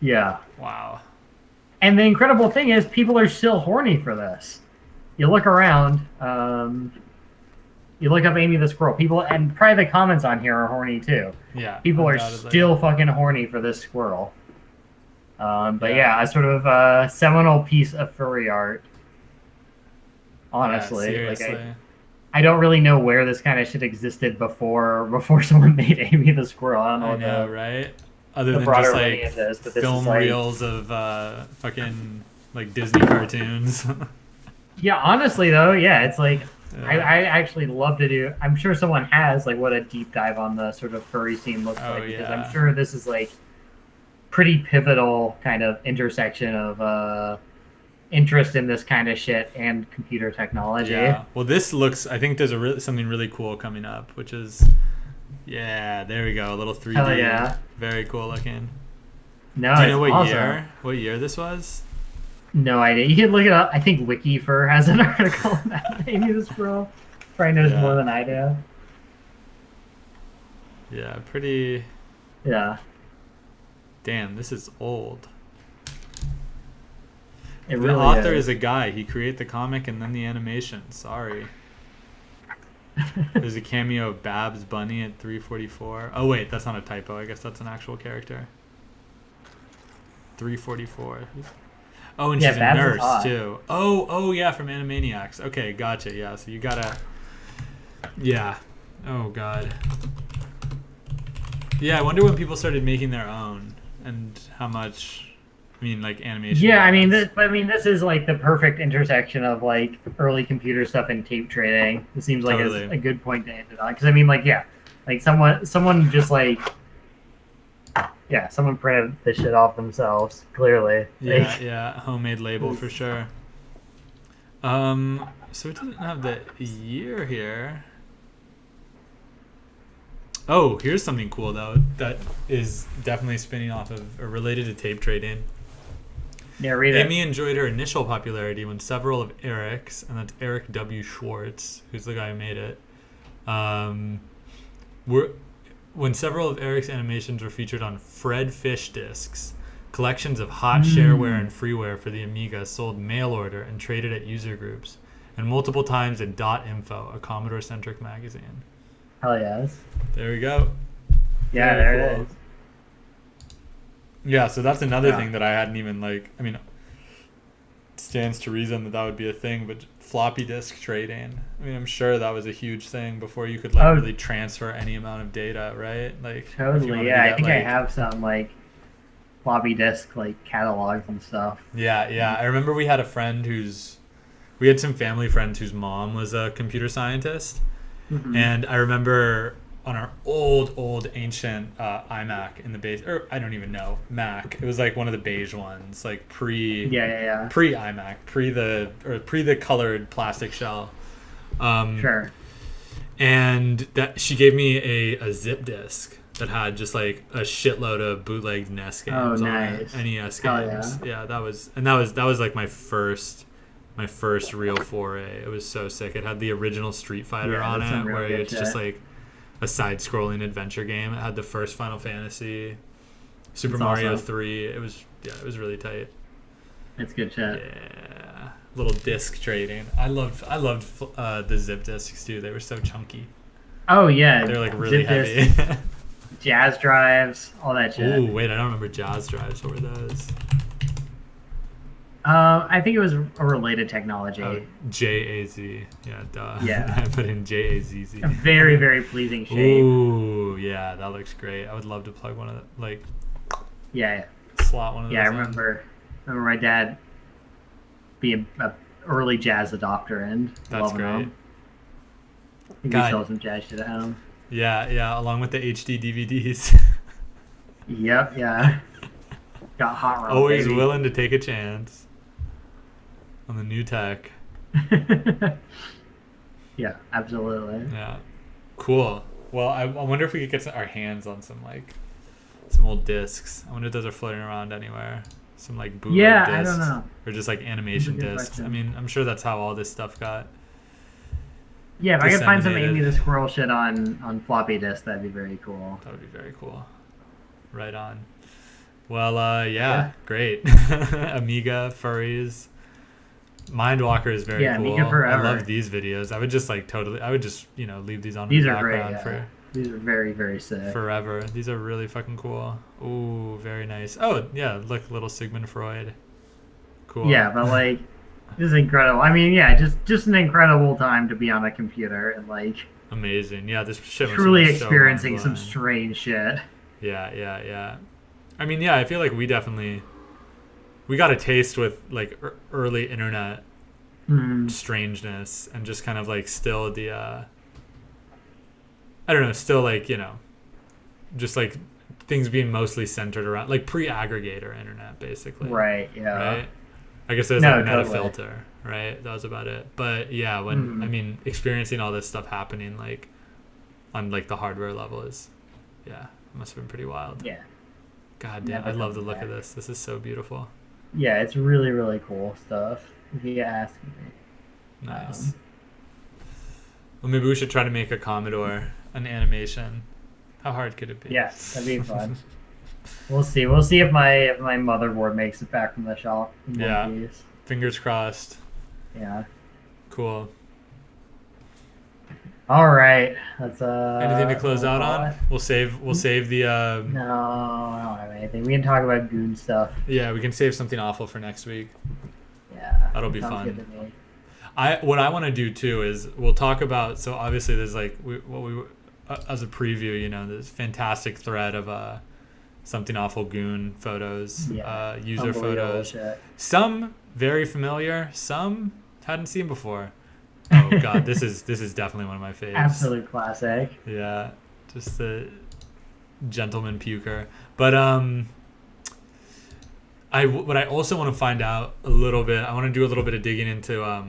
Speaker 2: Yeah.
Speaker 1: Wow.
Speaker 2: And the incredible thing is, people are still horny for this. You look around, you look up Amy the Squirrel. People, and probably the comments on here are horny too.
Speaker 1: Yeah.
Speaker 2: People are still fucking horny for this squirrel. But a sort of seminal piece of furry art. Honestly,
Speaker 1: seriously.
Speaker 2: I don't really know where this kind of shit existed before someone made Amy the Squirrel. I don't know.
Speaker 1: Right? other
Speaker 2: the
Speaker 1: than
Speaker 2: broader
Speaker 1: just like
Speaker 2: lineages, but this
Speaker 1: film
Speaker 2: is like
Speaker 1: reels of fucking like Disney cartoons.
Speaker 2: yeah. Honestly, though, yeah, it's like
Speaker 1: Yeah.
Speaker 2: I actually love to do. I'm sure someone has like what a deep dive on the sort of furry scene looks
Speaker 1: Oh,
Speaker 2: like because
Speaker 1: yeah.
Speaker 2: I'm sure this is like pretty pivotal kind of intersection of interest in this kind of shit and computer technology.
Speaker 1: Yeah. Well, this looks. I think there's something really cool coming up, which is, yeah. There we go. A little 3D.
Speaker 2: Hell yeah.
Speaker 1: Very cool looking.
Speaker 2: No,
Speaker 1: Do you
Speaker 2: it's
Speaker 1: know what
Speaker 2: awesome.
Speaker 1: year? What year this was?
Speaker 2: No idea. You can look it up. I think WikiFur has an article about Amy the Squirrel. Probably knows more than I do.
Speaker 1: Yeah, pretty.
Speaker 2: Yeah.
Speaker 1: Damn, this is old.
Speaker 2: It
Speaker 1: The
Speaker 2: really
Speaker 1: author
Speaker 2: is
Speaker 1: is a guy. He created the comic and then the animation. Sorry. There's a cameo of Babs Bunny at 3:44. Oh wait, that's not a typo. I guess that's an actual character. 3:44. Oh, and
Speaker 2: Yeah,
Speaker 1: she's a
Speaker 2: Babs is
Speaker 1: nurse
Speaker 2: hot.
Speaker 1: too. Oh yeah, from Animaniacs. Okay, gotcha. Yeah, so you gotta. Yeah. Oh god. Yeah, I wonder when people started making their own and how much. I mean, like animation.
Speaker 2: Yeah, I mean,
Speaker 1: wise.
Speaker 2: this is like the perfect intersection of like early computer stuff and tape trading. It seems like
Speaker 1: Totally.
Speaker 2: a good point to end it on because I mean, like, yeah, like someone just like, yeah, someone printed this shit off themselves. Clearly,
Speaker 1: Yeah,
Speaker 2: like,
Speaker 1: yeah, homemade label for sure. So it doesn't have the year here. Oh, here's something cool though that is definitely spinning off of or related to tape trading.
Speaker 2: yeah, read it.
Speaker 1: Amy enjoyed her initial popularity when several of Eric's, and that's Eric W. Schwartz, who's the guy who made it, when several of Eric's animations were featured on Fred Fish discs, collections of hot shareware and freeware for the Amiga sold mail order and traded at user groups, and multiple times in .info, a Commodore-centric magazine.
Speaker 2: Hell yes.
Speaker 1: There we go.
Speaker 2: Yeah,
Speaker 1: Very
Speaker 2: there
Speaker 1: cool.
Speaker 2: it is.
Speaker 1: Yeah, so that's another
Speaker 2: Yeah.
Speaker 1: thing that I hadn't even like. I mean, it stands to reason that would be a thing, but floppy disk trading. I mean, I'm sure that was a huge thing before you could like really transfer any amount of data, right? Like if you
Speaker 2: Totally.
Speaker 1: wanted
Speaker 2: Yeah,
Speaker 1: to
Speaker 2: I think
Speaker 1: get,
Speaker 2: I
Speaker 1: like-
Speaker 2: have some like floppy disk like catalogs and stuff.
Speaker 1: Yeah. I remember we had we had some family friends whose mom was a computer scientist, and I remember on our old ancient iMac in the base, or I don't even know, Mac. It was like one of the beige ones, like pre iMac, pre the colored plastic shell.
Speaker 2: Sure.
Speaker 1: And that she gave me a zip disk that had just like a shitload of bootlegged NES games
Speaker 2: Oh,
Speaker 1: on
Speaker 2: nice.
Speaker 1: it, NES
Speaker 2: Hell
Speaker 1: games.
Speaker 2: yeah.
Speaker 1: Yeah, that was like my first real foray. It was so sick. It had the original Street Fighter
Speaker 2: Yeah,
Speaker 1: on
Speaker 2: that's some
Speaker 1: it,
Speaker 2: real
Speaker 1: where
Speaker 2: good
Speaker 1: it's just
Speaker 2: shit.
Speaker 1: like a side-scrolling adventure game. It had the first Final Fantasy, Super
Speaker 2: That's
Speaker 1: Mario
Speaker 2: awesome.
Speaker 1: 3. It was really tight.
Speaker 2: It's good shit.
Speaker 1: Yeah, little disc trading. I loved the zip discs too. They were so chunky.
Speaker 2: Oh yeah.
Speaker 1: They're like really
Speaker 2: Zip
Speaker 1: heavy.
Speaker 2: disks, jazz drives, all that shit.
Speaker 1: Ooh, wait, I don't remember jazz drives. What were those?
Speaker 2: I think it was a related technology.
Speaker 1: Oh, JAZ. Yeah, duh.
Speaker 2: Yeah.
Speaker 1: I put in JAZZ.
Speaker 2: A very, very pleasing shape.
Speaker 1: Ooh, yeah, that looks great. I would love to plug one of the, like,
Speaker 2: Yeah.
Speaker 1: slot one of
Speaker 2: Yeah, I
Speaker 1: those in.
Speaker 2: remember my dad being an early jazz adopter and
Speaker 1: That's
Speaker 2: loving
Speaker 1: great.
Speaker 2: them. I think we
Speaker 1: God.
Speaker 2: sell some jazz shit at home.
Speaker 1: Yeah, along with the HD DVDs.
Speaker 2: Yep, yeah. Got hot rod,
Speaker 1: Always
Speaker 2: baby.
Speaker 1: willing to take a chance on the new tech.
Speaker 2: Yeah, absolutely.
Speaker 1: Yeah, cool. Well, I wonder if we could get our hands on some some old discs. I wonder if those are floating around anywhere. Some like bootleg
Speaker 2: Yeah,
Speaker 1: discs,
Speaker 2: I don't know.
Speaker 1: or just like animation
Speaker 2: That's a good
Speaker 1: discs.
Speaker 2: question.
Speaker 1: I mean, I'm sure that's how all this stuff got.
Speaker 2: Yeah, if I could find some
Speaker 1: Disseminated.
Speaker 2: Amy the Squirrel shit on floppy disk, that'd be very cool.
Speaker 1: That would be very cool. Right on. Well,
Speaker 2: Yeah.
Speaker 1: great. Amiga, furries. Mindwalker is very
Speaker 2: Yeah,
Speaker 1: cool.
Speaker 2: Amiga forever.
Speaker 1: I love these videos. I would just leave these on
Speaker 2: These
Speaker 1: in the
Speaker 2: are great.
Speaker 1: background
Speaker 2: Yeah. These are very, very sick.
Speaker 1: for forever. These are really fucking cool. Ooh, very nice. Oh, yeah, look, little Sigmund Freud. Cool.
Speaker 2: Yeah, but like, this is incredible. I mean, yeah, just an incredible time to be on a computer and like
Speaker 1: Amazing. Yeah, this shit was
Speaker 2: truly
Speaker 1: so
Speaker 2: experiencing some
Speaker 1: mind-blowing.
Speaker 2: strange shit.
Speaker 1: Yeah. I mean, yeah, I feel like we got a taste with like early internet strangeness and just kind of like still the I don't know, still like, just like things being mostly centered around like pre-aggregator internet, basically.
Speaker 2: Right. Yeah.
Speaker 1: Right. I guess there's like meta filter, right? That was about it. But yeah, when I mean experiencing all this stuff happening like on like the hardware level is, yeah, it must have been pretty wild.
Speaker 2: Yeah.
Speaker 1: God damn, I love the look of this. This is so beautiful.
Speaker 2: Yeah, it's really, really cool stuff, if you ask me.
Speaker 1: Nice. Well, maybe we should try to make a Commodore, an animation. How hard could it be?
Speaker 2: Yeah, that'd be fun. We'll see. We'll see if my motherboard makes it back from the shop.
Speaker 1: Yeah. Fingers crossed.
Speaker 2: Yeah.
Speaker 1: Cool.
Speaker 2: All right. That's
Speaker 1: anything to close out on? We'll save the
Speaker 2: No, I don't have anything. We can talk about goon stuff.
Speaker 1: Yeah, we can save something awful for next week.
Speaker 2: Yeah.
Speaker 1: That'll be fun. Good to me. What I want to do too is we'll talk about, so obviously there's like as a preview, this fantastic thread of something awful goon photos, user photos. Some very familiar, some hadn't seen before. Oh god, this is definitely one of my faves.
Speaker 2: Absolute classic.
Speaker 1: Yeah, just the gentleman puker. But what I also want to find out a little bit, I want to do a little bit of digging into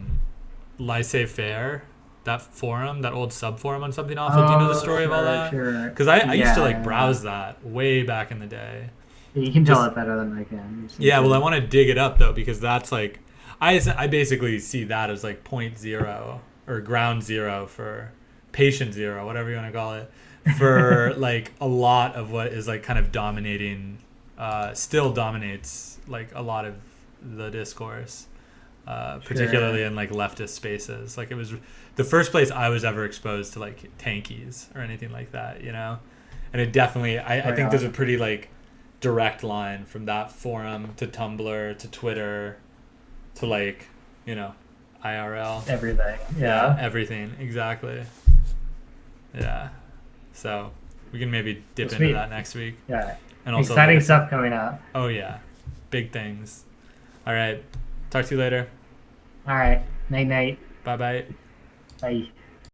Speaker 1: laissez-faire, that forum, that old sub forum on Something Awful. Do you know the story of all that? Sure. Because I used to like browse that way back in the day.
Speaker 2: You can tell it better than I can.
Speaker 1: Yeah, well, I want to dig it up though, because that's like, I basically see that as like 0.0 or ground zero for patient zero, whatever you want to call it, for like a lot of what is like kind of dominating, still dominates like a lot of the discourse, particularly in like leftist spaces. Like it was the first place I was ever exposed to like tankies or anything like that, and it definitely, I think there's a pretty like direct line from that forum to Tumblr to Twitter to like, IRL.
Speaker 2: Everything. Yeah.
Speaker 1: Everything. Exactly. Yeah. So we can maybe dip into that next week.
Speaker 2: Yeah.
Speaker 1: And also
Speaker 2: exciting stuff coming up.
Speaker 1: Oh yeah. Big things. All right. Talk to you later.
Speaker 2: All right. Night night.
Speaker 1: Bye-bye.
Speaker 2: Bye.